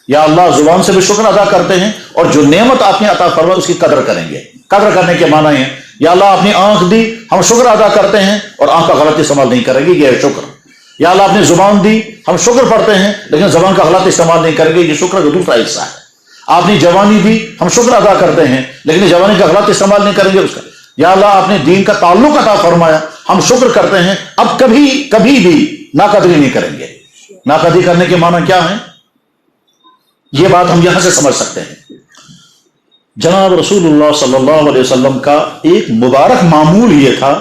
Speaker 1: یا اللہ زبان سے بھی شکر ادا کرتے ہیں، اور جو نعمت آپ نے عطا فرمائی اس کی قدر کریں گے۔ قدر کرنے کے معنی ہے یا اللہ آپ نے آنکھ دی، ہم شکر ادا کرتے ہیں اور آنکھ کا غلط استعمال نہیں کریں گے، یہ ہے شکر۔ یا اللہ آپ نے زبان دی، ہم شکر پڑھتے ہیں لیکن زبان کا غلط استعمال نہیں کریں گے، یہ شکر کا دوسرا حصہ ہے۔ آپ نے جوانی دی، ہم شکر ادا کرتے ہیں لیکن جوانی کا غلط استعمال نہیں کریں گے اس کا۔ یا اللہ آپ نے دین کا تعلق عطا فرمایا، ہم شکر کرتے ہیں، اب کبھی بھی ناقدری نہیں کریں گے۔ ناقدری کرنے کے معنی کیا ہے؟ یہ بات ہم یہاں سے سمجھ سکتے ہیں۔ جناب رسول اللہ صلی اللہ علیہ وسلم کا ایک مبارک معمول یہ تھا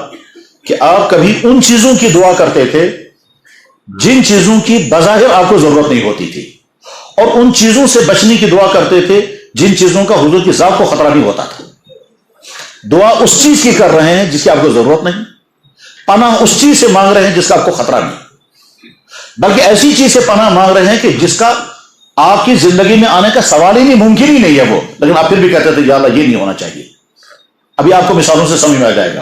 Speaker 1: کہ آپ کبھی ان چیزوں کی دعا کرتے تھے جن چیزوں کی بظاہر آپ کو ضرورت نہیں ہوتی تھی، اور ان چیزوں سے بچنے کی دعا کرتے تھے جن چیزوں کا حضور کی ذات کو خطرہ نہیں ہوتا تھا۔ دعا اس چیز کی کر رہے ہیں جس کی آپ کو ضرورت نہیں، پناہ اس چیز سے مانگ رہے ہیں جس کا آپ کو خطرہ نہیں، بلکہ ایسی چیز سے پناہ مانگ رہے ہیں کہ جس کا آپ کی زندگی میں آنے کا سوال ہی نہیں، ممکن ہی نہیں ہے وہ، لیکن آپ پھر بھی کہتے تھے یا اللہ یہ نہیں ہونا چاہیے۔ ابھی آپ کو مثالوں سے سمجھ میں آ جائے گا،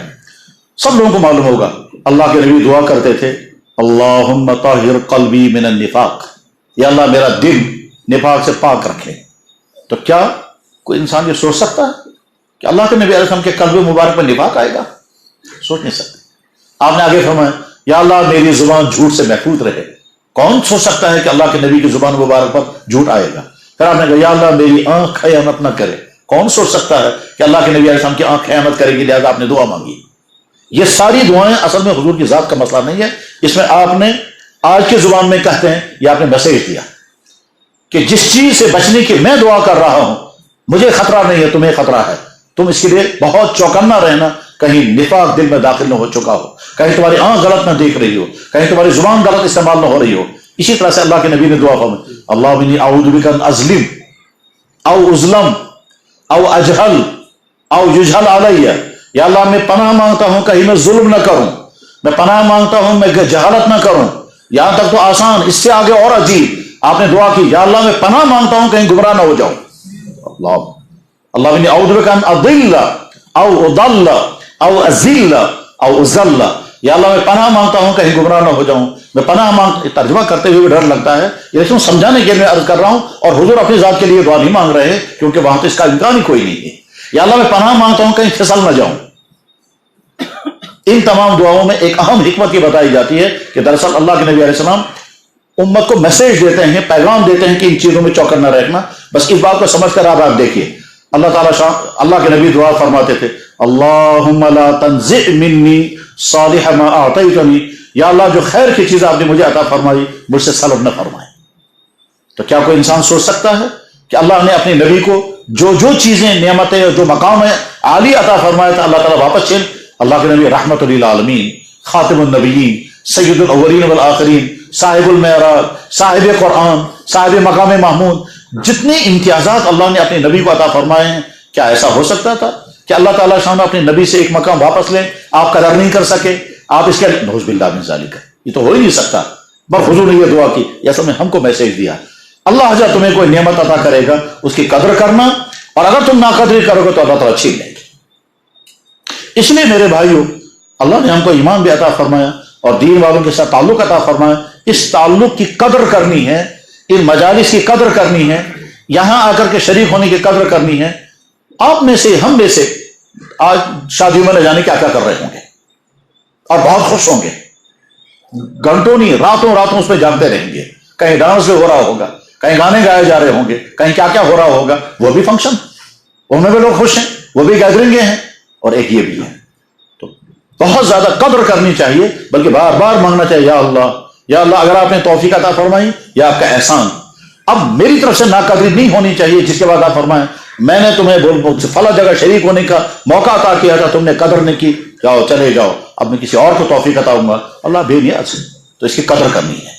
Speaker 1: سب لوگوں کو معلوم ہوگا اللہ کے نبی دعا کرتے تھے اللہم طہر قلبی من النفاق، یا اللہ میرا دل نفاق سے پاک رکھے۔ تو کیا کوئی انسان یہ سوچ سکتا ہے کہ اللہ کے نبی علیہ السلام کے قلب مبارک میں نفاق آئے گا؟ سوچ نہیں سکتے۔ آپ نے آگے فرمایا یا اللہ میری زبان جھوٹ سے محفوظ رہے۔ کون سوچ سکتا ہے کہ اللہ کے نبی کی زبان مبارک پر جھوٹ آئے گا؟ پھر آپ نے کہا یا اللہ میری آنکھ خیانت نہ کرے. کون سوچ سکتا ہے کہ اللہ کے نبی علیہ السلام کی آنکھ خیانت کرے گی، لہذا آپ نے دعا مانگی. یہ ساری دعائیں اصل میں حضور کی ذات کا مسئلہ نہیں ہے. اس میں آپ نے آج کی زبان میں کہتے ہیں، یہ آپ نے میسج دیا کہ جس چیز سے بچنے کی میں دعا کر رہا ہوں مجھے خطرہ نہیں ہے، تمہیں خطرہ ہے. تم اس کے لیے بہت چوکنا رہنا، کہیں نفاق دل میں داخل نہ ہو چکا ہو، کہیں تمہاری آنکھ غلط نہ دیکھ رہی ہو، کہیں تمہاری زبان غلط استعمال نہ ہو رہی ہو. اسی طرح سے اللہ کے نبی نے دعا فرمائی، اللہم انی اعوذ بک ان اظلم او اظلم او اجہل او یجہل علی. یا اللہ میں پناہ مانگتا ہوں کہیں میں ظلم نہ کروں، میں پناہ مانگتا ہوں میں جہالت نہ کروں. یہاں تک تو آسان، اس سے آگے اور عجیب آپ نے دعا کی، یا اللہ میں پناہ مانگتا ہوں کہیں گمراہ نہ ہو جاؤں. اللہ انی اعوذ بک ان اضل او اضل او ازل او ازل. یا اللہ میں پناہ مانگتا ہوں کہیں گمراہ نہ ہو جاؤں. میں پناہ ترجمہ کرتے ہوئے بھی ڈر لگتا ہے، لیکن سمجھانے کے لیے عرض کر رہا ہوں. اور حضور اپنی ذات کے لیے دعا نہیں مانگ رہے کیونکہ وہاں تو اس کا امکان ہی کوئی نہیں ہے. یا اللہ میں پناہ مانگتا ہوں کہیں پھسل نہ جاؤں. ان تمام دعاؤں میں ایک اہم حکمت یہ بتائی جاتی ہے کہ دراصل اللہ کے نبی علیہ السلام امت کو میسج دیتے ہیں، پیغام دیتے ہیں کہ ان چیزوں میں چوکنا نہ رہنا. بس اس بات کو سمجھ کر آپ دیکھیے اللہ تعالیٰ اللہ کے نبی دعا فرماتے تھے، اللہم لا تنزع منی صالح ما اعطیتنی. یا اللہ جو خیر کی چیز آپ نے مجھے عطا فرمائی مجھ سے سلب نہ فرمائے. تو کیا کوئی انسان سوچ سکتا ہے کہ اللہ نے اپنے نبی کو جو چیزیں نعمتیں جو مقام عالی عطا فرمایا تھا اللہ تعالیٰ واپس چھین. اللہ کے نبی رحمت للعالمین، خاتم النبیین، سید الاولین والآخرین، صاحب المعراج، صاحب قرآن، صاحب مقام محمود، جتنے امتیازات اللہ نے اپنے نبی کو عطا فرمائے ہیں، کیا ایسا ہو سکتا تھا کہ اللہ تعالیٰ شان اپنے نبی سے ایک مقام واپس لیں؟ آپ قدر نہیں کر سکے، آپ اس کے نعوذ باللہ من ذالک، یہ تو ہو ہی نہیں سکتا. بس حضور نے یہ دعا کی، ایسا میں ہم کو میسج دیا اللہ جب تمہیں کوئی نعمت عطا کرے گا اس کی قدر کرنا، اور اگر تم ناقدری کرو گے تو اللہ تعالیٰ چھین لیں گے. اس لیے میرے بھائیوں اللہ نے ہم کو ایمان بھی عطا فرمایا اور دین والوں کے ساتھ تعلق عطا فرمایا. اس تعلق کی قدر کرنی ہے، ان مجالس کی قدر کرنی ہے، یہاں آ کر کے شریک ہونے کی قدر کرنی ہے. آپ میں سے ہم میں سے آج شادیوں میں نہ جانے کیا کیا کر رہے ہوں گے اور بہت خوش ہوں گے، گھنٹوں نہیں راتوں اس پہ جاگتے رہیں گے. کہیں ڈانس ہو رہا ہوگا، کہیں گانے گائے جا رہے ہوں گے، کہیں کیا کیا ہو رہا ہوگا. وہ بھی فنکشن، ان میں بھی لوگ خوش ہیں، وہ بھی گیدرنگیں ہیں، اور ایک یہ بھی ہے. تو بہت زیادہ قدر کرنی چاہیے، بلکہ بار بار مانگنا چاہیے، یا اللہ اگر آپ نے توفیق عطا فرمائی یا آپ کا احسان. اب میری طرف سے ناقدری نہیں ہونی چاہیے. جس کے بعد آپ فرمائیں میں نے تمہیں فلاں جگہ شریک ہونے کا موقع عطا کیا تھا، تم نے قدر نہیں کی، جاؤ چلے جاؤ، اب میں کسی اور کو توفیق عطا ہوں گا. اللہ بے نیاز سے، تو اس کی قدر کرنی ہے.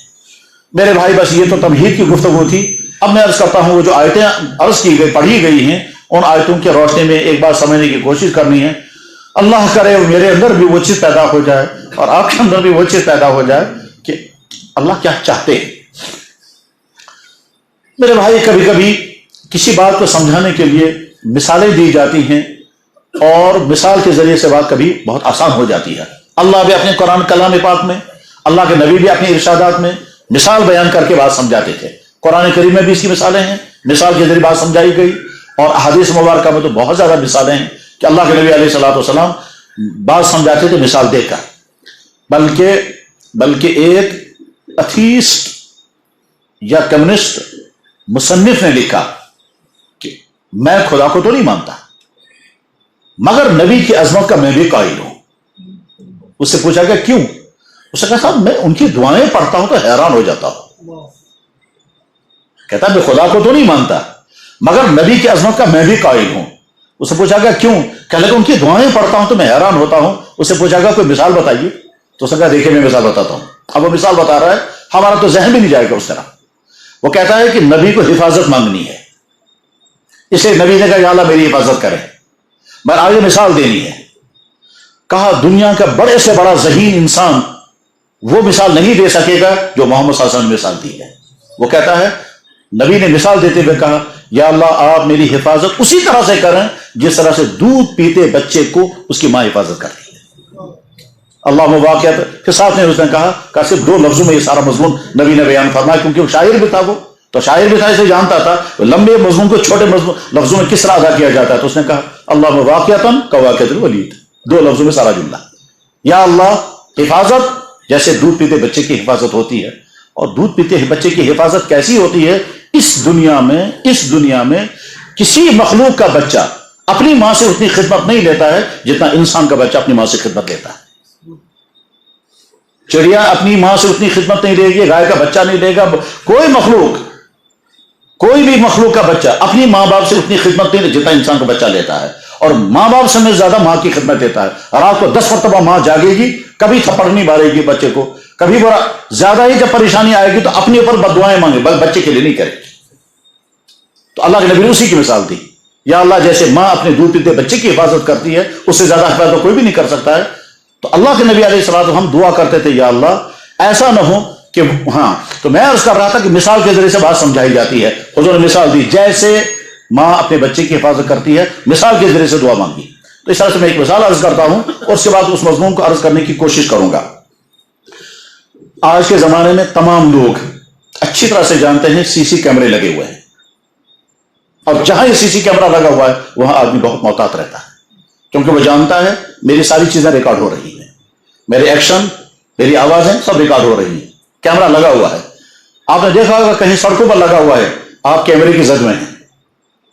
Speaker 1: میرے بھائی بس یہ تو تمہید کی گفتگو تھی. اب میں عرض کرتا ہوں وہ جو آیتیں عرض کی گئی پڑھی گئی ہیں ان آیتوں کی روشنی میں ایک بات سمجھنے کی کوشش کرنی ہے. اللہ کرے میرے اندر بھی وہ چیز پیدا ہو جائے اور آپ کے اندر بھی وہ چیز پیدا ہو جائے کہ اللہ کیا چاہتے ہیں. میرے بھائی کبھی کبھی کسی بات کو سمجھانے کے لیے مثالیں دی جاتی ہیں اور مثال کے ذریعے سے بات کبھی بہت آسان ہو جاتی ہے. اللہ بھی اپنے قرآن کلام پاک میں، اللہ کے نبی بھی اپنے ارشادات میں مثال بیان کر کے بات سمجھاتے تھے. قرآن کریم میں بھی اس کی مثالیں ہیں، مثال کے ذریعے بات سمجھائی گئی. اور احادیث مبارکہ میں تو بہت زیادہ مثالیں ہیں کہ اللہ کے نبی علیہ الصلوۃ والسلام بات سمجھاتے تھے مثال دے کر. بلکہ ایک اتھیسٹ یا کمیونسٹ مصنف نے لکھا کہ میں خدا کو تو نہیں مانتا مگر نبی کی عظمت کا میں بھی قائل ہوں. اس سے پوچھا گیا کیوں؟ اس نے کہا صاحب میں ان کی دعائیں پڑھتا ہوں تو حیران ہو جاتا ہوں. کہتا میں خدا کو تو نہیں مانتا مگر نبی کی عظمت کا میں بھی قائل ہوں. اس سے پوچھا گیا کیوں؟ کہنے لگا ان کی دعائیں پڑھتا ہوں تو میں حیران ہوتا ہوں. اس سے پوچھا گیا کوئی مثال بتائیے. تو اس نے کہا دیکھیے میں مثال بتاتا ہوں. اب وہ مثال بتا رہا ہے، ہمارا تو ذہن بھی نہیں جائے گا اس طرح. وہ کہتا ہے کہ نبی کو حفاظت مانگنی ہے، اس لیے نبی نے کہا یا اللہ میری حفاظت کرے. میں آگے مثال دینی ہے. کہا دنیا کا بڑے سے بڑا ذہین انسان وہ مثال نہیں دے سکے گا جو محمد صلی اللہ علیہ وسلم نے مثال دی ہے. وہ کہتا ہے نبی نے مثال دیتے ہوئے کہا یا اللہ آپ میری حفاظت اسی طرح سے کریں جس طرح سے دودھ پیتے بچے کو اس کی ماں حفاظت کرتی ہے. اللہ مواقعات کے ساتھ میں اس نے کہا کہ صرف 2 لفظوں میں یہ سارا مضمون نبی نے بیان فرمایا، کیونکہ وہ شاعر بھی تھا. وہ تو شاعر بھی تھا، اسے جانتا تھا لمبے مضمون کو چھوٹے لفظوں میں کس طرح ادا کیا جاتا ہے. تو اس نے کہا اللہ مواقعتاً کواقعۃ الولید، 2 لفظوں میں سارا جملہ. یا اللہ حفاظت جیسے دودھ پیتے بچے کی حفاظت ہوتی ہے، اور دودھ پیتے بچے کی حفاظت کیسی ہوتی ہے اس دنیا میں کسی مخلوق کا بچہ اپنی ماں سے اتنی خدمت نہیں لیتا ہے جتنا انسان کا بچہ اپنی ماں سے خدمت لیتا ہے. چڑیا اپنی ماں سے اتنی خدمت نہیں لے گی، گائے کا بچہ نہیں لے گا، کوئی بھی مخلوق کا بچہ اپنی ماں باپ سے اتنی خدمت نہیں جتنا انسان کا بچہ لیتا ہے. اور ماں باپ سے میں زیادہ ماں کی خدمت دیتا ہے. رات کو 10 مرتبہ ماں جاگے گی، کبھی تھپڑ نہیں مارے گی بچے کو، کبھی برا زیادہ ہی جب پریشانی آئے گی تو اپنے اوپر بددعائیں مانگے، بچے کے لیے نہیں کرے گی. تو اللہ کے نبی نے اسی کی مثال دی. یا اللہ جیسے ماں اپنے دودھ پیتے بچے کی حفاظت کرتی ہے، اس سے زیادہ حفاظت کوئی بھی نہیں کر سکتا ہے. تو اللہ کے نبی علیہ الصلوۃ والسلام ہم دعا کرتے تھے یا اللہ ایسا نہ ہو کہ تو میں عرض کر رہا تھا کہ مثال کے ذریعے سے بات سمجھائی جاتی ہے. حضور نے مثال دی جیسے ماں اپنے بچے کی حفاظت کرتی ہے، مثال کے ذریعے سے دعا مانگی. تو اس طرح سے میں ایک مثال عرض کرتا ہوں اور اس کے بعد اس مضمون کو عرض کرنے کی کوشش کروں گا. آج کے زمانے میں تمام لوگ اچھی طرح سے جانتے ہیں سی سی کیمرے لگے ہوئے ہیں، اور جہاں یہ سی سی کیمرہ لگا ہوا ہے وہاں آدمی بہت محتاط رہتا ہے، کیونکہ وہ جانتا ہے میری ساری چیزیں ریکارڈ ہو رہی ہیں، میرے ایکشن، میری آوازیں سب ریکارڈ ہو رہی ہیں. کیمرہ لگا ہوا ہے. آپ نے دیکھا ہوگا کہیں سڑکوں پر لگا ہوا ہے، آپ کیمرے کی زد میں ہیں.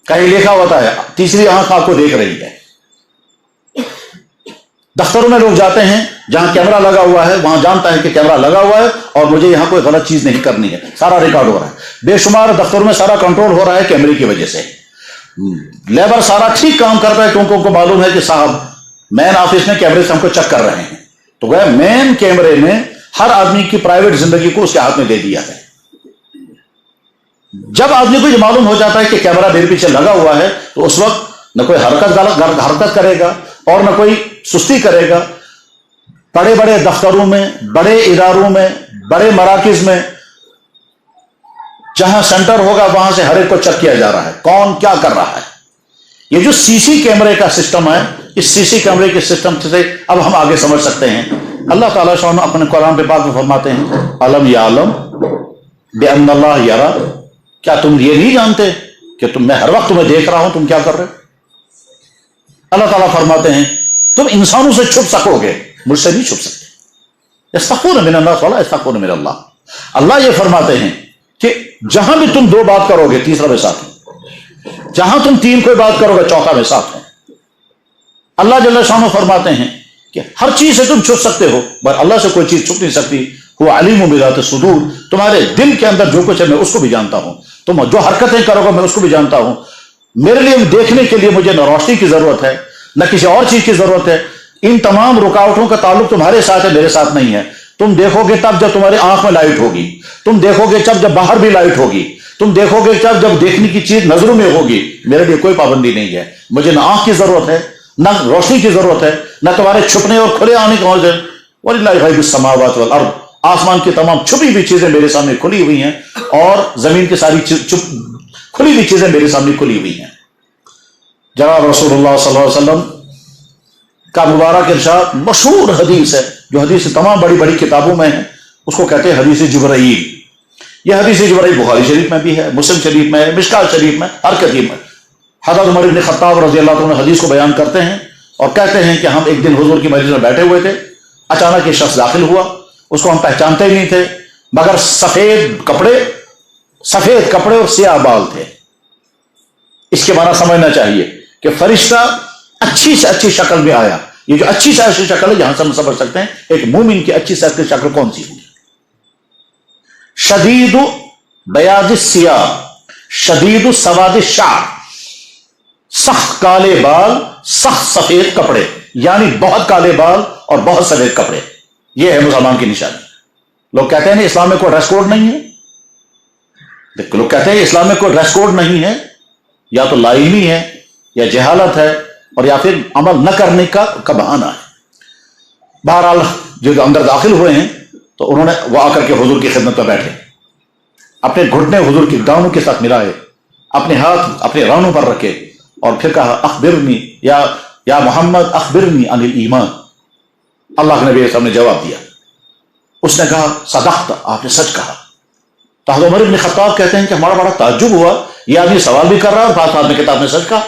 Speaker 1: کہیں لکھا ہوتا ہے تیسری آنکھ آپ کو دیکھ رہی ہے. دفتروں میں لوگ جاتے ہیں جہاں کیمرہ لگا ہوا ہے، وہاں جانتا ہے کہ کیمرہ لگا ہوا ہے اور مجھے یہاں کوئی غلط چیز نہیں کرنی ہے، سارا ریکارڈ ہو رہا ہے. بے شمار دفتروں میں سارا کنٹرول ہو رہا ہے کیمرے کی وجہ سے. لیبر سارا ٹھیک کام کرتا ہے کیونکہ ان کو معلوم ہے کہ صاحب مین آفس میں کیمرے سے ہم کو چیک کر رہے ہیں. تو گویا مین کیمرے نے ہر آدمی کی پرائیویٹ زندگی کو اس کے ہاتھ میں دے دیا ہے. جب آدمی کو یہ معلوم ہو جاتا ہے کہ کیمرہ میرے پیچھے لگا ہوا ہے تو اس وقت نہ کوئی حرکت کرے گا اور نہ کوئی سستی کرے گا. بڑے بڑے دفتروں میں، بڑے اداروں میں، بڑے مراکز میں جہاں سینٹر ہوگا وہاں سے ہر ایک کو چیک کیا جا رہا ہے کون کیا کر رہا ہے. یہ جو سی سی کیمرے کا سسٹم ہے، اس سی سی کیمرے کے سسٹم سے اب ہم آگے سمجھ سکتے ہیں. اللہ تعالیٰ شان اپنے قرآن پہ پاک میں فرماتے ہیں علم یعلم بأن اللہ یرا، کیا تم یہ نہیں جانتے کہ میں ہر وقت تمہیں دیکھ رہا ہوں تم کیا کر رہے. اللہ تعالیٰ فرماتے ہیں تم انسانوں سے چھپ سکو گے، مجھ سے نہیں چھپ سکتے. یستخفون من الناس ولا یستخفون من اللہ. اللہ یہ فرماتے ہیں کہ جہاں بھی تم دو بات کرو گے تیسرا میں ساتھ ہوں، جہاں تم تین کوئی بات کرو گے چوتھا میں ساتھ ہوں. اللہ جل شانہ فرماتے ہیں کہ ہر چیز سے تم چھپ سکتے ہو پر اللہ سے کوئی چیز چھپ نہیں سکتی. وہ علیم بذات الصدور، تمہارے دل کے اندر جو کچھ ہے میں اس کو بھی جانتا ہوں. تم جو حرکتیں کرو گے میں اس کو بھی جانتا ہوں. میرے لیے دیکھنے کے لیے مجھے نہ روشنی کی ضرورت ہے نہ کسی اور چیز کی ضرورت ہے. ان تمام رکاوٹوں کا تعلق تمہارے ساتھ ہے، میرے ساتھ نہیں ہے. تم دیکھو گے تب جب تمہاری آنکھ میں لائٹ ہوگی، تم دیکھو گے جب باہر بھی لائٹ ہوگی، تم دیکھو گے جب دیکھنے کی چیز نظروں میں ہوگی. میرے لیے کوئی پابندی نہیں ہے، مجھے نہ آنکھ کی ضرورت ہے نہ روشنی کی ضرورت ہے نہ تمہارے چھپنے اور کھلے آنے کی ضرورت ہے. وَلِلَّهِ غَيْبُ السَّمَاوَاتِ وَالْأَرْضِ، آسمان کی تمام چھپی ہوئی چیزیں میرے سامنے کھلی ہوئی ہیں اور زمین کی ساری کھلی ہوئی چیزیں میرے سامنے کھلی ہوئی ہیں. جناب رسول اللہ صلی اللہ علیہ وسلم کا مبارک ارشاد مشہور حدیث ہے جو حدیث تمام بڑی بڑی کتابوں میں ہے، اس کو کہتے ہیں حدیث جبرائیل. یہ حدیث جبرائیل بخاری شریف میں بھی ہے، مسلم شریف میں ہے، مشکات شریف میں، ہر کتاب میں. حضرت عمر بن خطاب رضی اللہ عنہ حدیث کو بیان کرتے ہیں اور کہتے ہیں کہ ہم ایک دن حضور کی مجلس میں بیٹھے ہوئے تھے، اچانک ایک شخص داخل ہوا، اس کو ہم پہچانتے ہی نہیں تھے مگر سفید کپڑے اور سیاہ بال تھے. اس کے معنی سمجھنا چاہیے کہ فرشتہ اچھی سے اچھی شکل میں آیا. یہ جو اچھی سے اچھی شکل ہے یہاں سے ہم سمجھ سکتے ہیں ایک مومن کی اچھی سے اچھی شکل کون سی ہوگی. شدید بیاض الثیاب شدید سواد الشعر، سخت کالے بال سخت سفید کپڑے، یعنی بہت کالے بال اور بہت سفید کپڑے. یہ ہے مسلمان کی نشانی. لوگ کہتے ہیں اسلام میں کوئی ڈریس کوڈ نہیں ہے. لوگ کہتے ہیں اسلام میں کوئی ڈریس کوڈ نہیں ہے، یا تو لا علمی ہے یا جہالت ہے اور یا پھر عمل نہ کرنے کا بہانہ ہے. بہرحال جو اندر داخل ہوئے ہیں تو انہوں نے وہ آ کر کے حضور کی خدمت میں بیٹھے، اپنے گھٹنے حضور کی دانوں کے ساتھ ملائے، اپنے ہاتھ اپنے رانوں پر رکھے اور پھر کہا اخبرنی یا محمد اخبرنی عن الایمان. اللہ کے نبی صاحب نے جواب دیا. اس نے کہا صدقت، آپ نے سچ کہا. تو حضرت عمر بن خطاب کہتے ہیں کہ ہمارا بڑا تعجب ہوا، یہ آدمی سوال بھی کر رہا ہے اور ساتھ میں کتاب نے سچ کہا.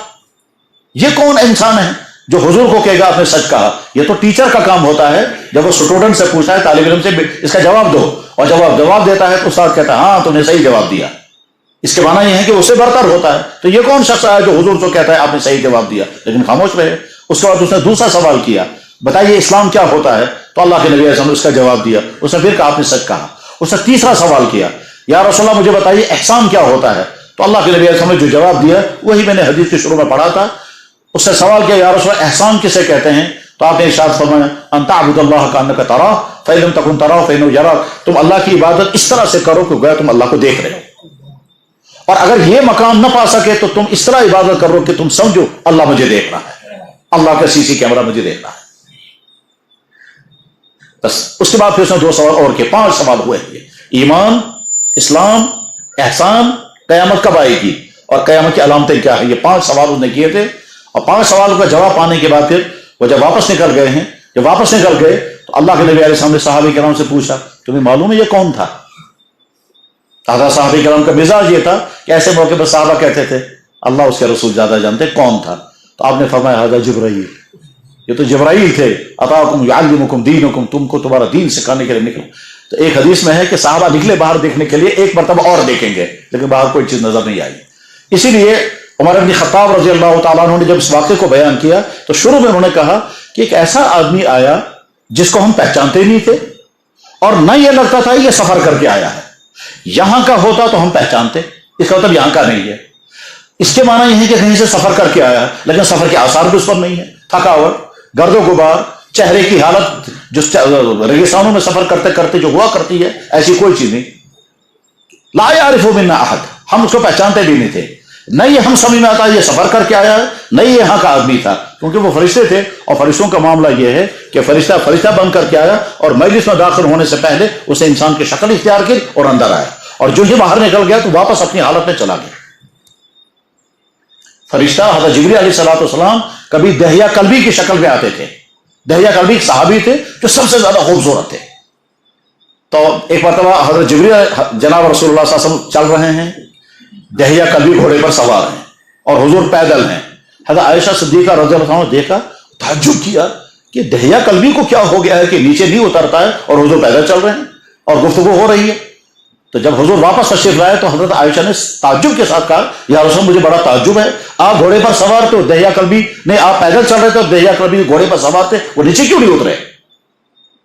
Speaker 1: یہ کون انسان ہے جو حضور کو کہے گا آپ نے سچ کہا؟ یہ تو ٹیچر کا کام ہوتا ہے جب وہ اسٹوڈنٹ سے پوچھتا ہے طالب علم سے اس کا جواب دو، اور جواب دیتا ہے تو استاد کہتا ہے ہاں تم نے صحیح جواب دیا. اس کے معنی یہ ہے کہ اسے برتر ہوتا ہے. تو یہ کون شخص ہے جو حضور کو کہتا ہے آپ نے صحیح جواب دیا لیکن خاموش رہے؟ اس کے بعد اس نے دوسرا سوال کیا، بتائیے اسلام کیا ہوتا ہے؟ تو اللہ کے نبی علیہ السلام نے اس کا جواب دیا. اس نے پھر کہا آپ نے سچ کہا. اس نے تیسرا سوال کیا، یا رسول اللہ مجھے بتائیے احسان کیا ہوتا ہے؟ تو اللہ کے نبی علیہ السلام نے جو جواب دیا وہی میں نے حدیث کے شروع میں پڑھا تھا. اس نے سوال کیا، یا رسول اللہ احسان کسے کہتے ہیں؟ تو آپ نے ارشاد فرمایا ان تعبد اللہ کانک تراہ فإن لم تکن تراہ فإنہ یراک. تم اللہ کی عبادت اس طرح سے کرو کہ گویا تم اللہ کو دیکھ رہے ہو، اور اگر یہ مقام نہ پا سکے تو تم اس طرح عبادت کرو کہ تم سمجھو اللہ مجھے دیکھ رہا ہے، اللہ کا سی سی کیمرہ مجھے دیکھ رہا ہے. بس اس کے بعد پھر اس نے 2 سوال اور کیے، 5 سوال ہوئے. ایمان، اسلام، احسان، قیامت کب آئے گی اور قیامت کی علامتیں کیا ہیں. یہ 5 سوال اس نے کیے تھے، اور 5 سوالوں کا جواب پانے کے بعد پھر وہ جب واپس نکل گئے ہیں، جب واپس نکل گئے تو اللہ کے نبی علیہ السلام نے صحابہ کرام سے پوچھا تمہیں معلوم ہے یہ کون تھا؟ حضرت صحابہ کرام کا مزاج یہ تھا کہ ایسے موقع پر صحابہ کہتے تھے اللہ اس کے رسول زیادہ جانتے کون تھا. تو آپ نے فرمایا حضرت جبرائیل، یہ تو جبرائیل تھے. اتاکم یعلمکم دینکم، تم کو تمہارا دین سکھانے کے لیے نکلے. تو ایک حدیث میں ہے کہ صحابہ نکلے باہر دیکھنے کے لیے، ایک مرتبہ اور دیکھیں گے لیکن باہر کوئی چیز نظر نہیں آئی. اسی لیے عمر بن خطاب رضی اللہ تعالیٰ عنہ نے جب اس واقعے کو بیان کیا تو شروع میں انہوں نے کہا کہ ایک ایسا آدمی آیا جس کو ہم پہچانتے نہیں تھے، اور نہ یہ لگتا تھا یہ سفر کر کے آیا ہے. یہاں کا ہوتا تو ہم پہچانتے، اس کا مطلب یہاں کا نہیں ہے. اس کے معنی یہ ہے کہ کہیں سے سفر کر کے آیا لیکن سفر کے آثار بھی اس پر نہیں ہے. تھکاوٹ، گرد و غبار، چہرے کی حالت جو ریگستانوں میں سفر کرتے کرتے جو ہوا کرتی ہے ایسی کوئی چیز نہیں. لا یعرف منا احد، ہم اس کو پہچانتے بھی نہیں تھے. نہ یہ ہم سمجھ میں آتا یہ سفر کر کے آیا ہے، نہ یہ یہاں کا آدمی تھا، کیونکہ وہ فرشتے تھے اور فرشتوں کا معاملہ یہ ہے کہ فرشتہ بن کر کے آیا اور مجلس میں داخل ہونے سے پہلے اسے انسان کی شکل اختیار کی اور اندر آیا، اور جو ہی باہر نکل گیا تو واپس اپنی حالت میں چلا گیا. فرشتہ حضرت جبریل علیہ الصلوۃ والسلام کبھی دہیہ کلبی کی شکل میں آتے تھے. دہیہ کلبی ایک صحابی تھے جو سب سے زیادہ خوبصورت تھے. تو ایک مرتبہ حضرت جبریل جناب رسول اللہ صلی اللہ علیہ وسلم چل رہے ہیں، دہیہ کلبی گھوڑے پر سوار ہیں اور حضور پیدل ہیں. حضرت عائشہ صدیقہ رضی اللہ عنہ نے دیکھا، تعجب کیا کہ دہیہ کلبی کو کیا ہو گیا ہے کہ نیچے نہیں اترتا ہے اور حضور پیدل چل رہے ہیں اور گفتگو ہو رہی ہے. تو جب حضور واپس تشریف لائے تو حضرت عائشہ نے تعجب کے ساتھ کہا یا رسول مجھے بڑا تعجب ہے، آپ گھوڑے پر سوار تھے، دہیہ کلبی نے آپ پیدل چل رہے تھے اور دہیہ کلبی گھوڑے پر سوار تھے، وہ نیچے کیوں نہیں اترے؟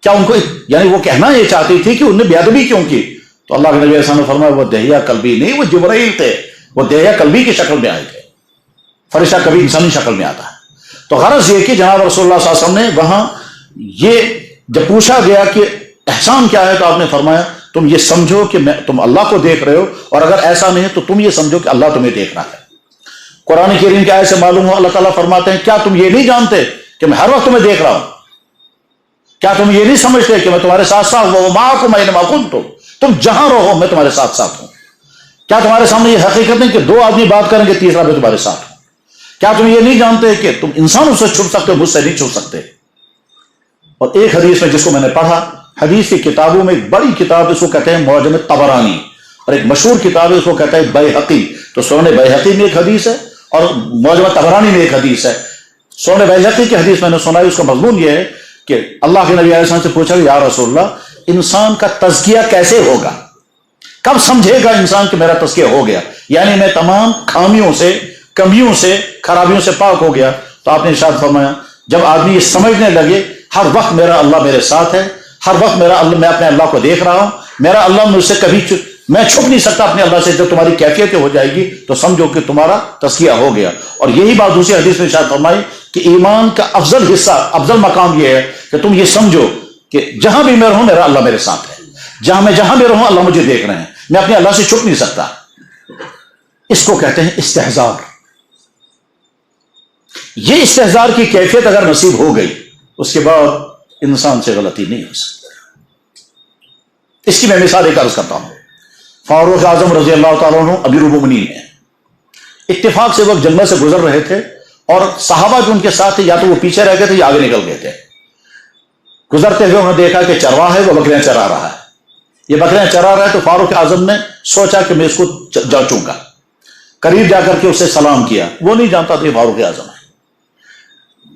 Speaker 1: کیا ان کو یعنی وہ کہنا یہ چاہتی تھی کہ انہوں نے بے ادبی کیوں کی؟ تو اللہ کے نبی علیہ السلام نے فرمایا وہ دہیہ کلبی نہیں، وہ جبرائیل تھے، وہ دہیہ کلبی کی شکل میں آئے تھے. فرشتہ کبھی انسانی شکل میں آتا ہے. تو غرض یہ کہ جناب رسول اللہ صلی اللہ علیہ وسلم نے وہاں یہ جب پوچھا گیا کہ احسان کیا ہے تو آپ نے فرمایا تم یہ سمجھو کہ تم اللہ کو دیکھ رہے ہو، اور اگر ایسا نہیں ہے تو تم یہ سمجھو کہ اللہ تمہیں دیکھ رہا ہے. قرآن کریم کی آیت سے معلوم ہو اللہ تعالیٰ فرماتے ہیں کیا تم یہ نہیں جانتے کہ میں ہر وقت تمہیں دیکھ رہا ہوں؟ کیا تم یہ نہیں سمجھتے کہ میں تمہارے ساتھ ساتھ ہوں؟ معکم اینما کنتم، تم جہاں رہو میں تمہارے ساتھ ساتھ ہوں. کیا تمہارے سامنے یہ حقیقت نہیں کہ 2 آدمی بات کریں گے تیسرا بھی تمہارے ساتھ ہوں؟ کیا تم یہ نہیں جانتے کہ تم انسانوں سے چھپ سکتے ہو، مجھ سے نہیں چھپ سکتے؟ اور ایک حدیث میں جس کو میں نے پڑھا، حدیث کی کتابوں میں ایک بڑی کتاب اس کو کہتے ہیں معجم طبرانی، اور ایک مشہور کتاب ہے اس کو کہتا ہے بیہقی. تو سنن بیہقی میں ایک حدیث ہے اور معجم طبرانی میں ایک حدیث ہے. سنن بیہقی کی حدیث میں نے سنا ہے، اس کا مضمون یہ ہے کہ اللہ کے نبی علیہ السلام سے پوچھا یا رسول اللہ انسان کا تزکیہ کیسے ہوگا، کب سمجھے گا انسان کہ میرا تزکیہ ہو گیا، یعنی میں تمام خامیوں سے، کمیوں سے، خرابیوں سے پاک ہو گیا؟ تو آپ نے ارشاد فرمایا جب آدمی یہ سمجھنے لگے ہر وقت میرا اللہ میرے ساتھ ہے، ہر وقت میرا اللہ، میں اپنے اللہ کو دیکھ رہا ہوں، میرا اللہ مجھ سے کبھی میں چھپ نہیں سکتا اپنے اللہ سے، جب تمہاری کیفیت ہو جائے گی تو سمجھو کہ تمہارا تزکیہ ہو گیا. اور یہی بات دوسری حدیث میں ارشاد فرمائی کہ ایمان کا افضل حصہ، افضل مقام یہ ہے کہ تم یہ سمجھو کہ جہاں بھی میں رہوں میرا اللہ میرے ساتھ ہے، جہاں میں رہوں اللہ مجھے دیکھ رہے ہیں، میں اپنے اللہ سے چھپ نہیں سکتا. اس کو کہتے ہیں استحضار. یہ استحضار کی کیفیت اگر نصیب ہو گئی اس کے بعد انسان سے غلطی نہیں ہو سکتی. اس کی میں مثال ایک عرض کرتا ہوں. فاروق اعظم رضی اللہ تعالیٰ عنہ امیر المومنین ہیں. اتفاق سے وقت جنگل سے گزر رہے تھے اور صحابہ جو ان کے ساتھ تھے یا تو وہ پیچھے رہ گئے تھے یا آگے نکل گئے تھے. گزرتے ہوئے انہوں نے دیکھا کہ چرواہ ہے، وہ بکریاں چرا رہا ہے. یہ بکریاں چرا رہا ہے تو فاروق اعظم نے سوچا کہ میں اس کو جانچوں گا. قریب جا کر کے اسے سلام کیا. وہ نہیں جانتا تھا یہ فاروق اعظم ہے.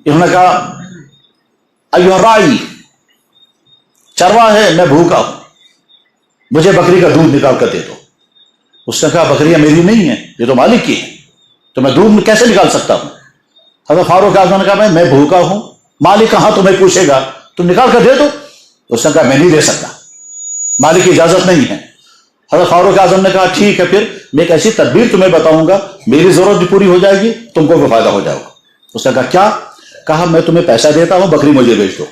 Speaker 1: انہوں نے کہا ایھا الراعی، چرواہ ہے میں بھوکا ہوں، مجھے بکری کا دودھ نکال کر دے دو. اس نے کہا بکریاں میری نہیں ہیں، یہ تو مالک کی ہیں، تو میں دودھ کیسے نکال سکتا ہوں؟ حضرت فاروق اعظم نے کہا میں بھوکا ہوں، مالک کہاں تمہیں پوچھے گا، تم نکال کر دے دو۔ اس نے کہا میں نہیں دے سکتا، مالک کی اجازت نہیں ہے۔ حضرت فاروق اعظم نے کہا ٹھیک ہے، پھر میں ایک ایسی تدبیر تمہیں بتاؤں گا، میری ضرورت بھی پوری ہو جائے گی، تم کو بھی فائدہ ہو جائے گا۔ اس نے کہا کیا؟ کہا میں تمہیں پیسہ دیتا ہوں، بکری مجھے بیچ دو،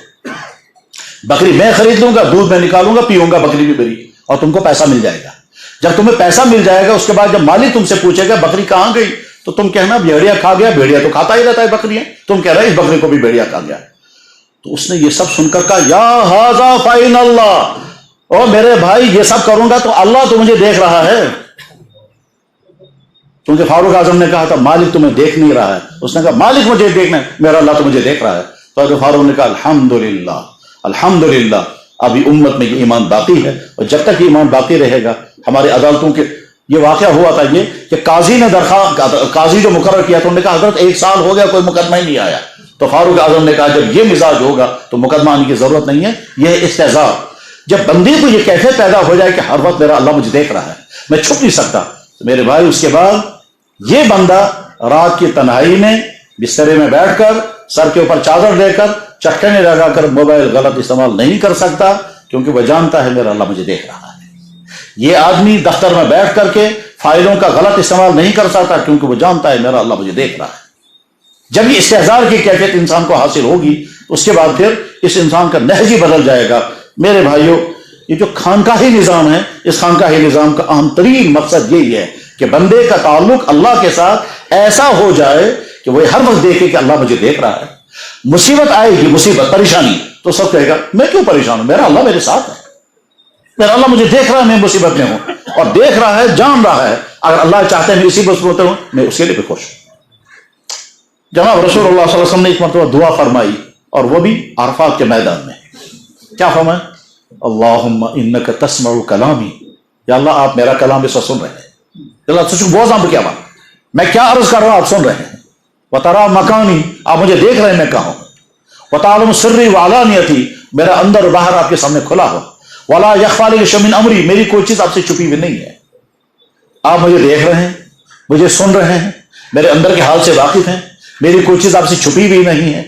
Speaker 1: بکری میں خرید لوں گا، دودھ میں نکالوں گا، پیوں گا، بکری بھی میری، اور تم کو پیسہ مل جائے گا۔ جب تمہیں پیسہ مل جائے گا، اس کے بعد جب مالک تم سے پوچھے گا بکری کہاں گئی، تو تم کہنا بھیڑیا کھا گیا، بھیڑیا تو کھاتا ہی رہتا ہے بکریاں، تم کہہ رہے اس بکری کو بھی بھیڑیا کھا گیا۔ تو اس نے یہ سب سن کر کہا یا ھذا فإن اللہ، او میرے بھائی یہ سب کروں گا تو اللہ تو مجھے دیکھ رہا ہے، کیونکہ فاروق اعظم نے کہا تھا مالک تمہیں دیکھ نہیں رہا ہے، اس نے کہا مالک مجھے دیکھنا ہے، میرا اللہ تو مجھے دیکھ رہا ہے۔ تو حضرت فاروق نے کہا الحمدللہ الحمدللہ، ابھی امت میں یہ ایمان باقی ہے، اور جب تک ایمان باقی رہے گا ہماری عدالتوں کے۔ یہ واقعہ ہوا تھا یہ کہ قاضی نے قاضی جو مقرر کیا تھا، انہوں نے کہا حضرت 1 سال ہو گیا کوئی مقدمہ ہی نہیں آیا۔ تو فاروق اعظم نے کہا جب یہ مزاج ہوگا تو مقدمہ آنے کی ضرورت نہیں ہے، یہ استہزاء۔ جب بندے کو یہ کیفیت پیدا ہو جائے کہ ہر وقت میرا اللہ مجھے دیکھ رہا ہے، میں چھپ نہیں سکتا، تو میرے بھائی اس کے بعد یہ بندہ رات کی تنہائی میں بسترے میں بیٹھ کر سر کے اوپر چادر لے کر چٹکنیں لگا کر موبائل غلط استعمال نہیں کر سکتا، کیونکہ وہ جانتا ہے میرا اللہ مجھے دیکھ رہا ہے۔ یہ آدمی دفتر میں بیٹھ کر کے فائلوں کا غلط استعمال نہیں کر سکتا، کیونکہ وہ جانتا ہے میرا اللہ مجھے دیکھ رہا ہے۔ جب یہ استحضار کی کیفیت انسان کو حاصل ہوگی، اس کے بعد پھر اس انسان کا نہج ہی بدل جائے گا۔ میرے بھائیوں، یہ جو خانقاہی نظام ہے، اس خانقاہی نظام کا اہم ترین مقصد یہی ہے کہ بندے کا تعلق اللہ کے ساتھ ایسا ہو جائے کہ وہ ہر وقت دیکھے کہ اللہ مجھے دیکھ رہا ہے۔ مصیبت آئے گی، مصیبت پریشانی، تو سب کہے گا میں کیوں پریشان ہوں، میرا اللہ میرے ساتھ ہے، میرا اللہ مجھے دیکھ رہا ہے، میں مصیبت میں ہوں، اور دیکھ رہا ہے، جان رہا ہے، اگر اللہ چاہتے ہیں میں اسی مصیبت میں ہوں، میں اس کے لیے بھی خوش ہوں۔ جناب رسول اللہ صلی اللہ علیہ وسلم نے ایک مرتبہ دعا فرمائی، اور وہ بھی عرفات کے میدان میں۔ کیا فرمایا؟ اللہم انک تسمع کلامی، یا اللہ آپ میرا کلام اس وقت سن رہے ہیں، اللہ سچ بہت آپ کیا بات، میں کیا عرض کر رہا ہوں آپ سن رہے ہیں، وترا مکانی آپ مجھے دیکھ رہے ہیں میں کہاں ہوں، وتعلم سری وعلانیتی میرا اندر و باہر آپ کے سامنے کھلا ہو، ولا یخفی علیک شیء من امری میری کوئی چیز آپ سے چھپی ہوئی نہیں ہے، آپ مجھے دیکھ رہے ہیں، مجھے سن رہے ہیں، میرے اندر کے حال سے واقف ہیں، میری کوئی چیز آپ سے چھپی ہوئی نہیں ہے۔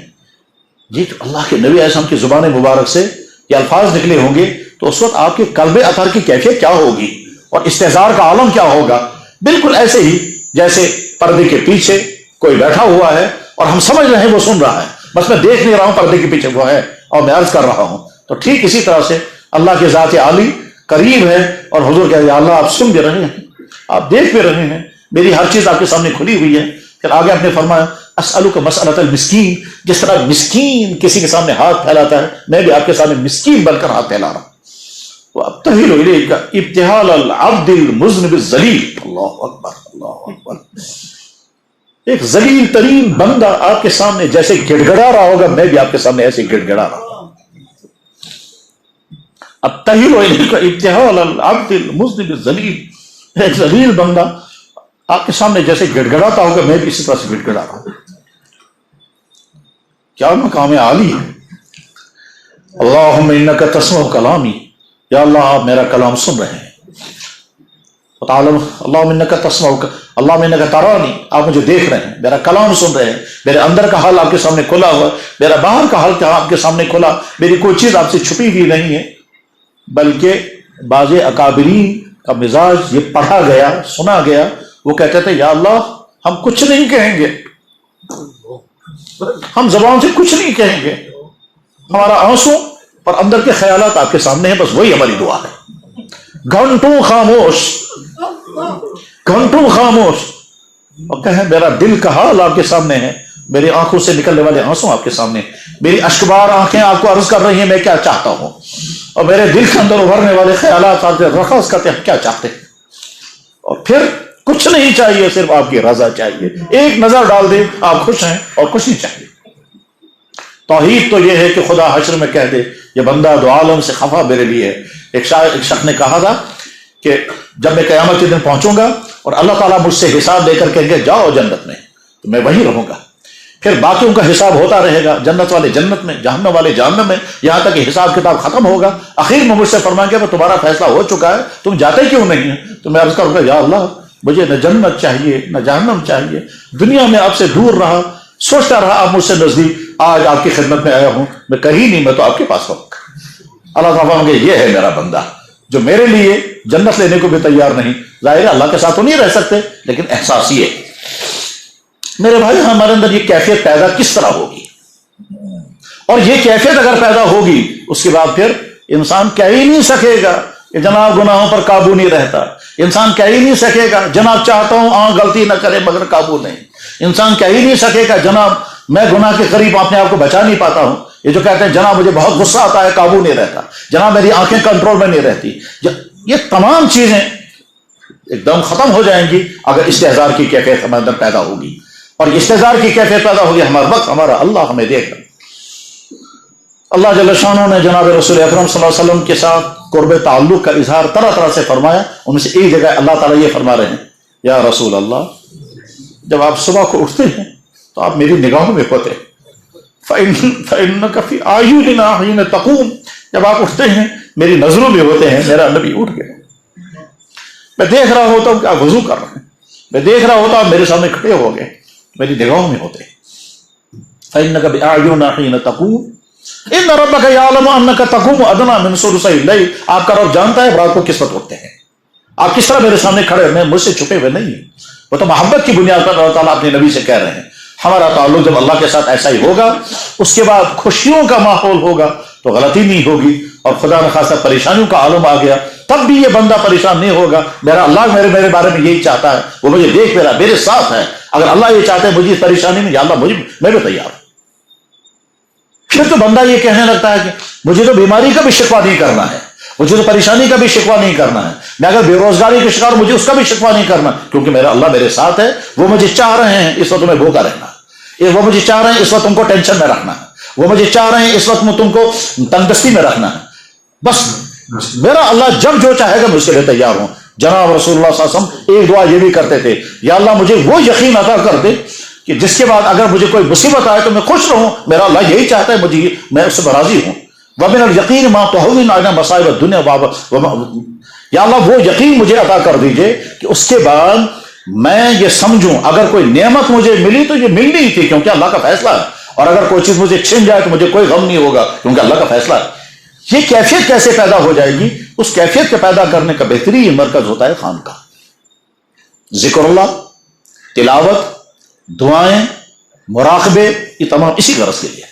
Speaker 1: جی تو اللہ کے نبی علیہ السلام کی زبان مبارک سے یہ الفاظ نکلے ہوں گے تو اس وقت آپ کے قلب اطہر کی کیفیت کیا ہوگی اور استحضار کا عالم کیا ہوگا؟ بالکل ایسے ہی جیسے پردے کے پیچھے کوئی بیٹھا ہوا ہے اور ہم سمجھ رہے ہیں وہ سن رہا ہے، بس میں دیکھ نہیں رہا ہوں پردے کے پیچھے وہ ہے اور میں عرض کر رہا ہوں۔ تو ٹھیک اسی طرح سے اللہ کے ذات عالی قریب ہے، اور حضور کہتے ہیں یا اللہ آپ سن بھی رہے ہیں، آپ دیکھ بھی رہے ہیں، میری ہر چیز آپ کے سامنے کھلی ہوئی ہے۔ پھر آگے آپ نے فرمایا اسألک مسألۃ المسکین، جس طرح مسکین کسی کے سامنے ہاتھ پھیلاتا ہے، میں بھی آپ کے سامنے مسکین بن کر ہاتھ پھیلا رہا ہوں۔ وابتہل الیک ابتہال العبد المذنب الذلیل، اللہ اکبر اللہ اکبر، ایک ذلیل ترین بندہ آپ کے سامنے جیسے گڑ گڑا رہا ہوگا، میں بھی آپ کے سامنے ایسے گڑ گڑا رہا ہوں۔ ابتہل الیک ابتہال العبد المذنب الذلیل، ایک ذلیل بندہ آپ کے سامنے جیسے گڑ گڑاتا ہوگا، میں بھی اسی طرح سے گڑ گڑا رہا ہوں۔ کیا مقام عالی ہے۔ اللہم انک تسمع کلامی، یا اللہ آپ میرا کلام سن رہے ہیں، اللہم انک تسمع، اللہم انک ترانی، آپ مجھے دیکھ رہے ہیں، میرا کلام سن رہے ہیں، میرے اندر کا حال آپ کے سامنے کھلا ہوا، میرا باہر کا حال آپ کے سامنے کھلا، میری کوئی چیز آپ سے چھپی ہوئی نہیں ہے۔ بلکہ بعض اکابرین کا مزاج یہ پڑھا گیا، سنا گیا، وہ کہتے تھے یا اللہ ہم کچھ نہیں کہیں گے، ہم زبان سے کچھ نہیں کہیں گے، ہمارا آنسو اور اندر کے خیالات آپ کے سامنے ہیں، بس وہی ہماری دعا ہے۔ گھنٹوں خاموش، گھنٹوں خاموش، اور کہیں میرا دل کا حال آپ کے سامنے ہے، میری آنکھوں سے نکلنے والے آنسو آپ کے سامنے، میری اشکبار آنکھیں آپ کو عرض کر رہی ہیں میں کیا چاہتا ہوں، اور میرے دل کے اندر ابھرنے والے خیالات آپ رخص کرتے ہیں کیا چاہتے ہیں، اور پھر کچھ نہیں چاہیے، صرف آپ کی رضا چاہیے، ایک نظر ڈال دے آپ خوش ہیں اور کچھ نہیں چاہیے۔ توحید تو یہ ہے کہ خدا حشر میں کہہ دے یہ بندہ دو عالم سے خفا میرے لیے ہے۔ ایک شخص نے کہا تھا کہ جب میں قیامت کے دن پہنچوں گا اور اللہ تعالیٰ مجھ سے حساب لے کر کہیں گے جاؤ جنت میں، تو میں وہیں رہوں گا، پھر باقیوں کا حساب ہوتا رہے گا، جنت والے جنت میں، جہنم والے جہنم میں، یہاں تک کہ حساب کتاب ختم ہوگا۔ آخر میں مجھ سے فرمائیں گے تمہارا فیصلہ ہو چکا ہے، تم جاتے کیوں نہیں ہیں؟ تو میں عرض کروں گا یا اللہ مجھے نہ جنت چاہیے نہ جہنم چاہیے، دنیا میں آپ سے دور رہا، سوچتا رہا آپ مجھ سے نزدیک، آج آپ کی خدمت میں آیا ہوں، میں کہیں نہیں، میں تو آپ کے پاس ہوں۔ اللہ تعالیٰ کہ یہ ہے میرا بندہ جو میرے لیے جنت لینے کو بھی تیار نہیں۔ ظاہر ہے اللہ کے ساتھ تو نہیں رہ سکتے، لیکن احساس یہ ہے۔ میرے بھائی ہمارے اندر یہ کیفیت پیدا کس طرح ہوگی؟ اور یہ کیفیت اگر پیدا ہوگی اس کے بعد پھر انسان کہہ ہی نہیں سکے گا کہ جناب گناہوں پر قابو نہیں رہتا، انسان کہہ ہی نہیں سکے گا جناب چاہتا ہوں غلطی نہ کرے مگر قابو نہیں، انسان کہہ ہی نہیں سکے گا جناب میں گناہ کے قریب اپنے آپ کو بچا نہیں پاتا ہوں، یہ جو کہتے ہیں جناب مجھے بہت غصہ آتا ہے قابو نہیں رہتا، جناب میری آنکھیں کنٹرول میں نہیں رہتی، یہ تمام چیزیں ایک دم ختم ہو جائیں گی اگر استحضار کی کیفیت ہمارے اندر پیدا ہوگی۔ اور استحضار کی کیفیت پیدا ہوگی ہمارا وقت ہمارا اللہ ہمیں دیکھ رہا۔ اللہ جل شانہ نے جناب رسول اکرم صلی اللہ علیہ وسلم کے ساتھ قرب تعلق کا اظہار طرح طرح سے فرمایا، ان میں سے ایک جگہ اللہ تعالیٰ یہ فرما رہے ہیں یا رسول اللہ جب آپ صبح کو اٹھتے ہیں تو آپ میری نگاہوں میں ہوتے ہیں، فَإِنَّكَ فِي أَعْيُنِنَا حِينَ تَقُومُ، جب آپ اٹھتے ہیں میری نظروں میں ہوتے ہیں۔ میرا نبی اٹھ گئے، میں دیکھ رہا ہوتا ہوں کہ آپ وضو کر رہے ہیں، میں دیکھ رہا ہوتا ہوں میرے سامنے کھڑے ہو گئے، میری نگاہوں میں ہوتے ہیں۔ فَإِنَّكَ بِأَعْيُنِنَا حِينَ تَقُومُ إِنَّ رَبَّكَ يَعْلَمُ أَنَّكَ تَقُومُ أَدْنَىٰ مِنْ ثُلُثَيِ اللَّيْلِ، آپ کا رب جانتا ہے رات کو کس وقت اٹھتے ہیں، آپ کس طرح میرے سامنے کھڑے ہیں، مجھ سے چھپے ہوئے نہیں ہیں۔ وہ تو محبت کی بنیاد پر اللہ تعالیٰ اپنے نبی سے کہہ رہے ہیں ہمارا تعلق جب اللہ کے ساتھ ایسا ہی ہوگا، اس کے بعد خوشیوں کا ماحول ہوگا تو غلطی نہیں ہوگی، اور خدا نخواستہ پریشانیوں کا عالم آ گیا تب بھی یہ بندہ پریشان نہیں ہوگا۔ میرا اللہ میرے بارے میں یہی چاہتا ہے، وہ مجھے دیکھ میرے ساتھ ہے، اگر اللہ یہ چاہتے ہیں مجھے پریشانی میں، یا اللہ میں بھی تیار ہوں۔ پھر تو بندہ یہ کہنے لگتا ہے کہ مجھے تو بیماری کا بھی شکوہ نہیں کرنا ہے، مجھے تو پریشانی کا بھی شکوہ نہیں کرنا ہے، میں اگر بے روزگاری کے شکار مجھے اس کا بھی شکوہ نہیں کرنا، کیونکہ میرا اللہ میرے ساتھ ہے۔ وہ مجھے چاہ رہے ہیں اس وقت تمہیں بھوکا رہنا، وہ مجھے چاہ رہے ہیں اس وقت تم کو ٹینشن میں رکھنا ہے، وہ مجھے چاہ رہے ہیں اس وقت میں تم کو تنگدستی میں رکھنا ہے۔ بس میرا اللہ جب جو چاہے گا میں اس کے لیے تیار ہوں۔ جناب رسول اللہ صلی اللہ علیہ وسلم ایک دعا یہ بھی کرتے تھے، یا اللہ مجھے وہ یقین عطا کر دے کہ جس کے بعد اگر مجھے کوئی مصیبت آئے تو میں خوش رہوں، میرا اللہ یہی چاہتا ہے، مجھے میں اس سے راضی ہوں۔ وَمِنَ الْيَقِينِ مَا تُهَوِّنُ عَلَيْنَا مَصَائِبَ الدُّنْيَا، یا اللہ وہ یقین مجھے عطا کر دیجئے کہ اس کے بعد میں یہ سمجھوں اگر کوئی نعمت مجھے ملی تو یہ ملنی ہی تھی کیونکہ اللہ کا فیصلہ ہے، اور اگر کوئی چیز مجھے چھن جائے تو مجھے کوئی غم نہیں ہوگا کیونکہ اللہ کا فیصلہ ہے۔ یہ کیفیت کیسے پیدا ہو جائے گی؟ اس کیفیت کو پیدا کرنے کا بہترین مرکز ہوتا ہے خانقاہ، ذکر اللہ، تلاوت، دعائیں، مراقبے، یہ تمام اسی غرض کے لیے۔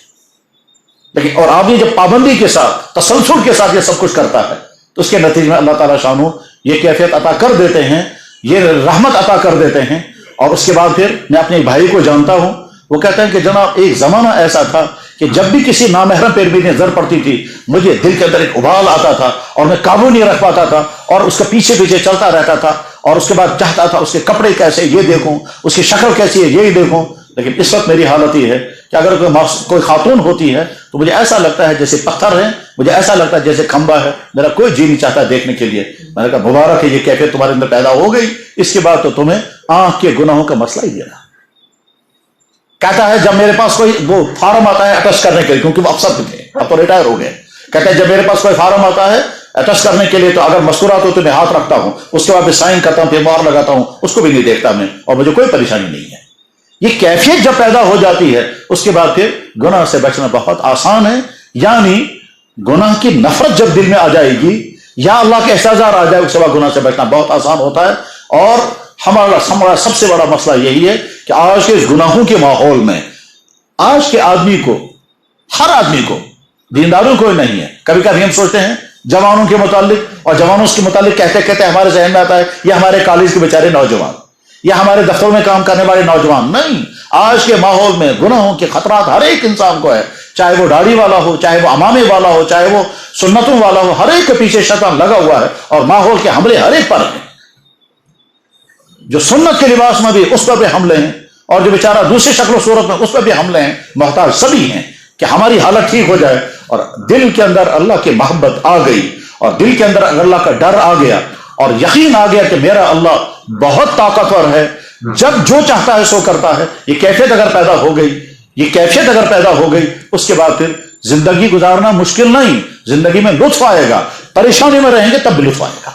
Speaker 1: لیکن اور آپ یہ جب پابندی کے ساتھ تسلسل کے ساتھ یہ سب کچھ کرتا ہے تو اس کے نتیجے میں اللہ تعالیٰ شانہ یہ کیفیت عطا کر دیتے ہیں، یہ رحمت عطا کر دیتے ہیں۔ اور اس کے بعد پھر میں اپنے بھائی کو جانتا ہوں، وہ کہتے ہیں کہ جناب ایک زمانہ ایسا تھا کہ جب بھی کسی نامحرم پہ میری نظر پڑتی تھی مجھے دل کے اندر ایک ابال آتا تھا اور میں قابو نہیں رکھ پاتا تھا اور اس کے پیچھے پیچھے چلتا رہتا تھا، اور اس کے بعد چاہتا تھا اس کے کپڑے کیسے یہ دیکھوں، اس کی شکل کیسی ہے یہ دیکھوں۔ لیکن اس وقت میری حالت یہ ہے کہ اگر کوئی خاتون ہوتی ہے تو مجھے ایسا لگتا ہے جیسے پتھر ہے، مجھے ایسا لگتا ہے جیسے کھمبا ہے، میرا کوئی جی نہیں چاہتا دیکھنے کے لیے۔ میں نے کہا مبارک ہے یہ کیفیت تمہارے اندر پیدا ہو گئی، اس کے بعد تو تمہیں آنکھ کے گناہوں کا مسئلہ ہی دینا۔ کہتا ہے جب میرے پاس کوئی وہ فارم آتا ہے اٹیسٹ کرنے کے لیے، کیونکہ وہ افسر تھے اب تو ریٹائر ہو گئے، کہتا ہے جب میرے پاس کوئی فارم آتا ہے اٹیسٹ کرنے کے لیے تو اگر مذکورات ہو تو میں ہاتھ رکھتا ہوں، اس کے بعد میں سائن کرتا ہوں، پھر مہر لگاتا ہوں، اس کو بھی نہیں دیکھتا میں، اور مجھے کوئی پریشانی نہیں ہے۔ یہ کیفیت جب پیدا ہو جاتی ہے اس کے بعد پھر گناہ سے بچنا بہت آسان ہے، یعنی گناہ کی نفرت جب دل میں آ جائے گی یا اللہ کے احتجاج آ جائے اس کے بعد گناہ سے بچنا بہت آسان ہوتا ہے۔ اور ہمارا سب سے بڑا مسئلہ یہی ہے کہ آج کے گناہوں کے ماحول میں آج کے آدمی کو، ہر آدمی کو، دینداروں کو نہیں ہے، کبھی کبھی ہم سوچتے ہیں جوانوں کے متعلق، اور جوانوں کے متعلق کہتے کہتے ہمارے ذہن میں آتا ہے یہ ہمارے کالج کے بیچارے نوجوان یا ہمارے دفتروں میں کام کرنے والے نوجوان۔ نہیں، آج کے ماحول میں گناہوں کے خطرات ہر ایک انسان کو ہے، چاہے وہ داڑھی والا ہو، چاہے وہ امامے والا ہو، چاہے وہ سنتوں والا ہو، ہر ایک کے پیچھے شیطان لگا ہوا ہے، اور ماحول کے حملے ہر ایک پر ہیں۔ جو سنت کے لباس میں بھی اس پر بھی حملے ہیں، اور جو بیچارہ دوسری شکل و صورت میں اس پر بھی حملے ہیں۔ محتاج سبھی ہیں کہ ہماری حالت ٹھیک ہو جائے اور دل کے اندر اللہ کی محبت آ گئی، اور دل کے اندر اللہ کا ڈر آ گیا، اور یقین آ گیا کہ میرا اللہ بہت طاقتور ہے، جب جو چاہتا ہے سو کرتا ہے۔ یہ کیفیت اگر پیدا ہو گئی یہ کیفیت اگر پیدا ہو گئی، اس کے بعد پھر زندگی گزارنا مشکل نہیں، زندگی میں لطف آئے گا. پریشانی میں رہیں گے تب بھی لطف آئے گا،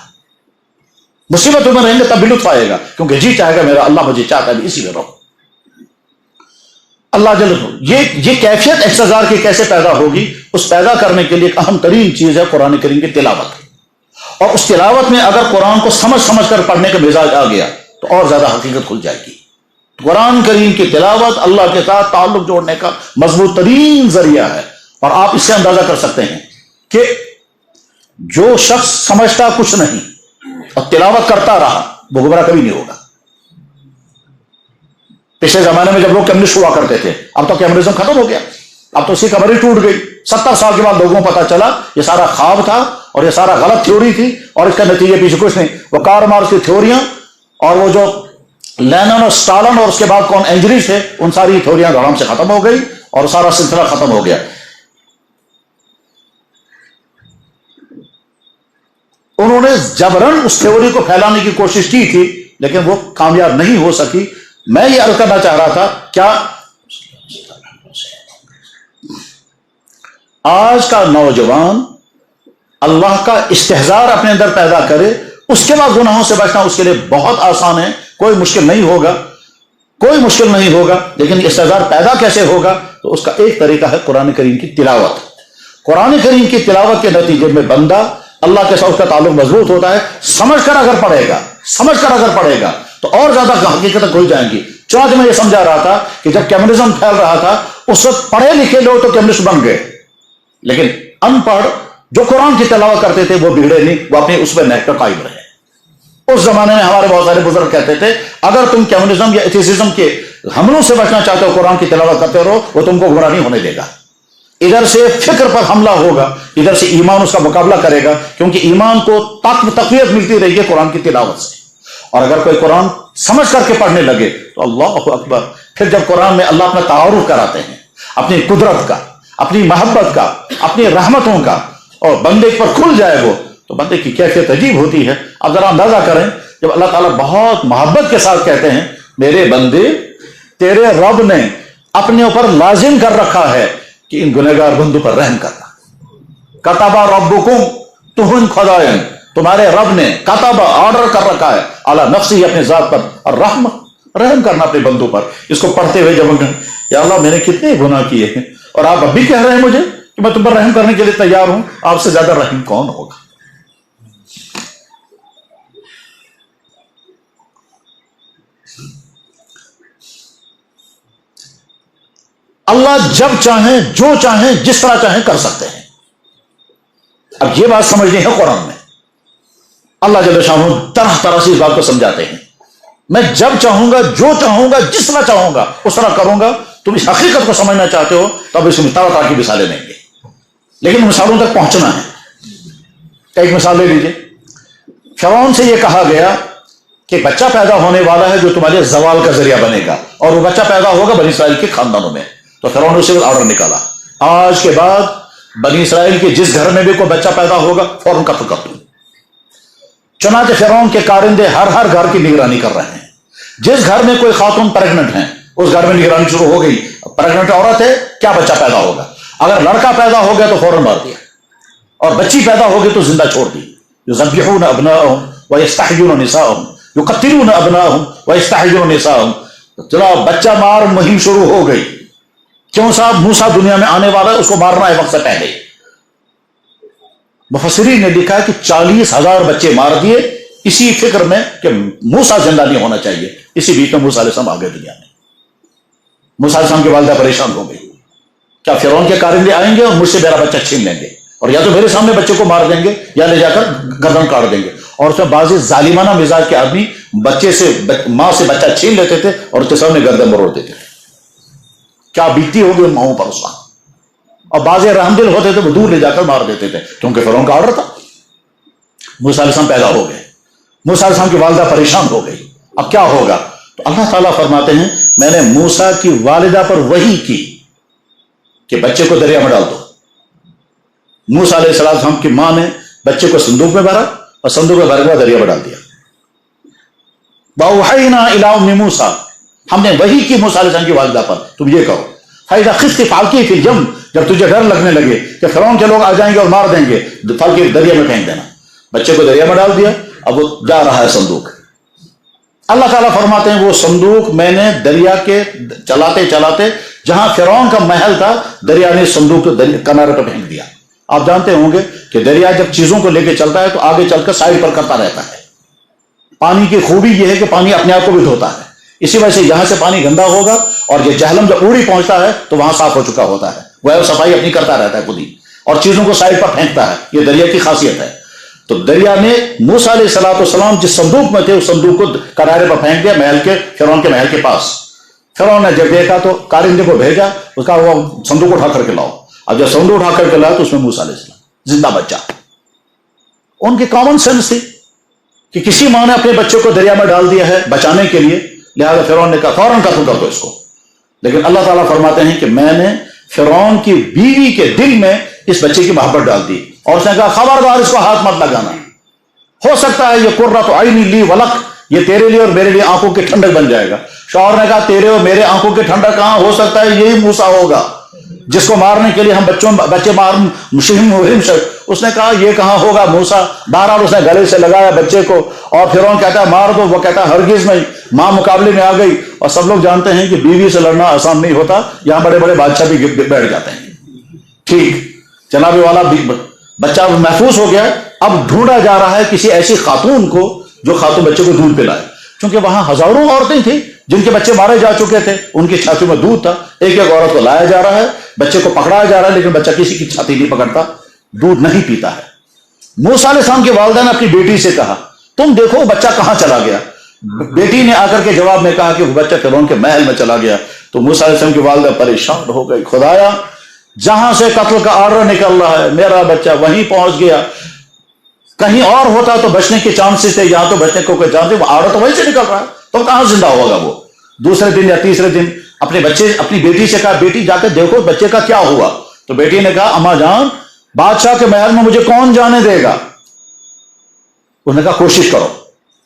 Speaker 1: مصیبتوں میں رہیں گے تب بھی لطف آئے گا، کیونکہ جی چاہے گا میرا اللہ مجھے چاہتا ہے اسی میں رہو. اللہ یہ کیفیت احتضار کی کیسے پیدا ہوگی؟ اس پیدا کرنے کے لیے ایک اہم ترین چیز ہے قرآن کریم کی تلاوت. اور اس تلاوت میں اگر قرآن کو سمجھ کر پڑھنے کا مزاج آ گیا تو اور زیادہ حقیقت کھل جائے گی. قرآن کریم کی تلاوت اللہ کے ساتھ تعلق جوڑنے کا مضبوط ترین ذریعہ ہے. اور آپ اس سے اندازہ کر سکتے ہیں کہ جو شخص سمجھتا کچھ نہیں اور تلاوت کرتا رہا وہ گمراہ کبھی نہیں ہوگا. پچھلے زمانے میں جب لوگ کمیونسٹ ہوا کرتے تھے، اب تو کمیونزم ختم ہو گیا، اب تو اس کی کمر ہی ٹوٹ گئی. 70 سال کے بعد لوگوں کو پتا چلا یہ سارا خواب تھا اور یہ سارا غلط تھیوری تھی اور اس کا نتیجے پیچھے کچھ نہیں. وہ کارل مارکس کی تھیوریاں اور وہ جو لینن اور اسٹالن اور اس کے بعد کون اینجریز تھے، ان ساری تھیوریاں دھڑام سے ختم ہو گئی اور سارا سلسلہ ختم ہو گیا. انہوں نے جبرن اس تھیوری کو پھیلانے کی کوشش کی تھی لیکن وہ کامیاب نہیں ہو سکی. میں یہ عرض کرنا چاہ رہا تھا، کیا آج کا نوجوان اللہ کا استحضار اپنے اندر پیدا کرے، اس کے بعد گناہوں سے بچنا اس کے لیے بہت آسان ہے، کوئی مشکل نہیں ہوگا. لیکن استحضار پیدا کیسے ہوگا؟ تو اس کا ایک طریقہ ہے قرآن کریم کی تلاوت. قرآن کریم کی تلاوت کے نتیجے میں بندہ اللہ کے ساتھ اس کا تعلق مضبوط ہوتا ہے. سمجھ کر اگر پڑھے گا تو اور زیادہ حقیقت کھل جائیں گی. چنانچہ میں یہ سمجھا رہا تھا کہ جب کمیونزم پھیل رہا تھا اس وقت پڑھے لکھے لوگ تو کمیونسٹ بن گئے، لیکن ان پڑھ جو قرآن کی تلاوت کرتے تھے وہ بگڑے نہیں، وہ اپنے اس میں نیک پر قائم رہے. اس زمانے میں ہمارے بہت سارے بزرگ کہتے تھے اگر تم کمیونزم یا ایتھیسزم کے حملوں سے بچنا چاہتے ہو قرآن کی تلاوت کرتے رہو، وہ تم کو گمراہ نہیں ہونے دے گا. ادھر سے فکر پر حملہ ہوگا، ادھر سے ایمان اس کا مقابلہ کرے گا، کیونکہ ایمان کو تقویت ملتی رہی ہے قرآن کی تلاوت سے. اور اگر کوئی قرآن سمجھ کر کے پڑھنے لگے تو اللہ اکبر، پھر جب قرآن میں اللہ اپنا تعارف کراتے ہیں اپنی قدرت کا، اپنی محبت کا، اپنی رحمتوں کا، اور بندے پر کھل جائے وہ تو بندے کی کیفیت عجیب ہوتی ہے. اب ذرا اندازہ کریں جب اللہ تعالیٰ بہت محبت کے ساتھ کہتے ہیں میرے بندے تیرے رب نے اپنے اوپر لازم کر رکھا ہے کہ ان گنہگار بندوں پر رحم کرنا. کتبا ربکم تہن خدائن، تمہارے رب نے کتبا آرڈر کر رکھا ہے اعلیٰ نفسی اپنے ذات پر، اور رحم کرنا اپنے بندوں پر. اس کو پڑھتے ہوئے جب یا اللہ میں نے کتنے گناہ کیے ہیں اور آپ اب بھی کہہ رہے ہیں مجھے کہ میں تم پر رحم کرنے کے لیے تیار ہوں، آپ سے زیادہ رحیم کون ہوگا؟ اللہ جب چاہیں جو چاہیں جس طرح چاہیں کر سکتے ہیں. اب یہ بات سمجھنی ہے قرآن میں اللہ جل شانہ طرح طرح سے اس بات کو سمجھاتے ہیں. میں جب چاہوں گا جو چاہوں گا جس طرح چاہوں گا اس طرح کروں گا. تم اس حقیقت کو سمجھنا چاہتے ہو تو اب اس میں طرح طرح کی مثالیں دیں گے، لیکن مثالوں تک پہنچنا ہے. ایک مثال لے لیجیے. فرعون سے یہ کہا گیا کہ بچہ پیدا ہونے والا ہے جو تمہارے زوال کا ذریعہ بنے گا، اور وہ بچہ پیدا ہوگا بنی اسرائیل کے خاندانوں میں. تو فرعون نے اسے آرڈر نکالا، آج کے بعد بنی اسرائیل کے جس گھر میں بھی کوئی بچہ پیدا ہوگا فوراً قتل کر دو. چنانچہ فرعون کے کارندے ہر گھر کی نگرانی کر رہے ہیں. جس گھر میں کوئی خاتون پریگننٹ ہیں اس گھر میں نگرانی شروع ہو گئی. پریگننٹ عورت ہے، کیا بچہ پیدا ہوگا؟ اگر لڑکا پیدا ہو گیا تو فوراً مار دیا، اور بچی پیدا ہوگی تو زندہ چھوڑ دی. یذبحون ابناءهم ویستحیون نساءهم، یقتلون ابناءهم ویستحیون نساءهم. چلو بچہ مار مہم شروع ہو گئی. کیوں صاحب؟ موسیٰ دنیا میں آنے والا ہے، اس کو مارنا ہے وقت سے پہلے. مفسرین نے لکھا ہے کہ 40,000 بچے مار دیے اسی فکر میں کہ موسیٰ زندہ نہیں ہونا چاہیے. اسی بیچ میں موسیٰ علیہ السلام آ گئے دنیا میں. موسیٰ علیہ السلام کی والدہ پریشان ہو گئی، کیا فرعون کے کارندے آئیں گے اور مجھ سے میرا بچہ چھین لیں گے، اور یا تو میرے سامنے بچے کو مار دیں گے یا لے جا کر گردن کاٹ دیں گے. اور اس میں بعض ظالمانہ مزاج کے آدمی بچے سے ماں سے بچہ چھین لیتے تھے اور اس کے سامنے گردن مروڑ دیتے تھے. کیا بیتی ہوگی ان ماؤں پر اس وقت. اور بعض رحم دل ہوتے تھے وہ دور لے جا کر مار دیتے تھے کیونکہ فرعون کا آرڈر تھا. موسیٰ علیہ السلام پیدا ہو گئے، موسیٰ علیہ السلام کی والدہ پریشان ہو گئی. اب کیا ہوگا؟ تو اللہ تعالیٰ فرماتے ہیں میں نے موسیٰ کی والدہ پر وحی کی کہ بچے کو دریا میں ڈال دو. موسیٰ علیہ السلام کی ماں نے بچے کو صندوق میں بھرا اور صندوق میں بھر کر دریا میں ڈال دیا. وَأَوْحَيْنَا إِلَىٰ أُمِّ مُوسَىٰ، ہم نے وحی کی موسیٰ علیہ السلام کی والدہ پر تم یہ کہو فَإِذَا خِفْتِ فَأَلْقِهِ فِي الْيَمِّ، جب تجھے ڈر لگنے لگے کہ فرعون کے لوگ آ جائیں گے اور مار دیں گے، پھل کے دریا میں پھینک دینا۔ بچے کو دریا میں ڈال دیا، اب وہ جا رہا ہے صندوق۔ اللہ تعالیٰ فرماتے ہیں وہ صندوق میں نے دریا کے چلاتے چلاتے جہاں فرعون کا محل تھا، دریا نے صندوق کو کنارے پر پھینک دیا۔ آپ جانتے ہوں گے کہ دریا جب چیزوں کو لے کے چلتا ہے تو آگے چل کر سائڈ پر کرتا رہتا ہے۔ پانی کی خوبی یہ ہے کہ پانی اپنے آپ کو بھی دھوتا ہے، اسی وجہ سے یہاں سے پانی گندا ہوگا اور یہ جہلم جب اوڑی پہنچتا ہے تو وہاں صاف ہو چکا ہوتا ہے، وہ صفائی اپنی کرتا رہتا ہے خود ہی، اور چیزوں کو سائڈ پر پھینکتا ہے۔ یہ دریا کی خاصیت ہے۔ تو دریا نے موسیٰ علیہ السلام جس صندوق میں تھے اس صندوق کو کنارے پر پھینک دیا، محل کے فرعون کے محل کے پاس۔ فرعون نے جب دیکھا تو کارندے کو بھیجا، اس کا وہ صندوق اٹھا کر کے لاؤ۔ اب جب صندوق اٹھا کر کے لایا تو اس میں موسیٰ علیہ السلام زندہ بچہ۔ ان کی کامن سینس تھی کہ کسی ماں نے اپنے بچے کو دریا میں ڈال دیا ہے بچانے کے لیے، لہذا فرعون نے کہا فوراً قتل کر دو اس کو۔ لیکن اللہ تعالیٰ فرماتے ہیں کہ میں نے فرعون کی بیوی کے دل میں اس بچے کی محبت ڈال دی، اور اس نے کہا خبردار اس کو ہاتھ مت لگانا، ہو سکتا ہے یہ قرۃ عین لی ولک، یہ تیرے لیے اور میرے لیے آنکھوں کی ٹھنڈک بن جائے گا۔ شوہر نے کہا تیرے اور میرے آنکھوں کی ٹھنڈک کہاں، ہو سکتا ہے یہی موسیٰ ہوگا جس کو مارنے کے لیے ہم بچے مار مشہم۔ اس نے کہا یہ کہاں ہوگا موسیٰ۔ بہرحال اس نے گلے سے لگایا بچے کو، اور فرعون کہتا ہے مار دو، وہ کہتا ہے ہرگز نہیں۔ ماں مقابلے میں آ گئی، اور سب لوگ جانتے ہیں کہ بیوی سے لڑنا آسان نہیں ہوتا، یہاں بڑے بڑے بادشاہ بھی بیٹھ جاتے ہیں۔ ٹھیک، جناب والا بچہ محفوظ ہو گیا۔ اب ڈھونڈا جا رہا ہے کسی ایسی خاتون کو جو خاتون بچے کو دودھ پلائے، کیونکہ وہاں ہزاروں عورتیں تھیں جن کے بچے مارے جا چکے تھے، ان کی چھاتی میں دودھ تھا۔ ایک ایک عورت کو لایا جا رہا ہے، بچے کو پکڑایا جا رہا ہے، لیکن بچہ کسی کی چھاتی نہیں پکڑتا، دودھ نہیں پیتا ہے۔ موسیٰ علیہ السلام کی والدہ نے اپنی بیٹی سے کہا تم دیکھو بچہ کہاں چلا گیا۔ بیٹی نے آ کر کے جواب میں کہا کہ وہ بچہ فرعون کے محل میں چلا گیا۔ تو موسیٰ علیہ السلام کی والدہ پریشان ہو گئی، خدایا جہاں سے قتل کا آرڈر نکل رہا ہے میرا بچہ وہیں پہنچ گیا، کہیں اور ہوتا تو بچنے کے چانسز تھے، یہاں تو بچنے کو کوئی چانس نہیں، وہ آرڈر تو وہیں سے نکل رہا ہے، تو کہاں زندہ ہوگا وہ۔ دوسرے دن یا تیسرے دن اپنی بیٹی سے کہا بیٹی جا کے دیکھو بچے کا کیا ہوا۔ تو بیٹی نے کہا اماں جان بادشاہ کے محل میں مجھے کون جانے دے گا۔ انہوں نے کہا کوشش کرو۔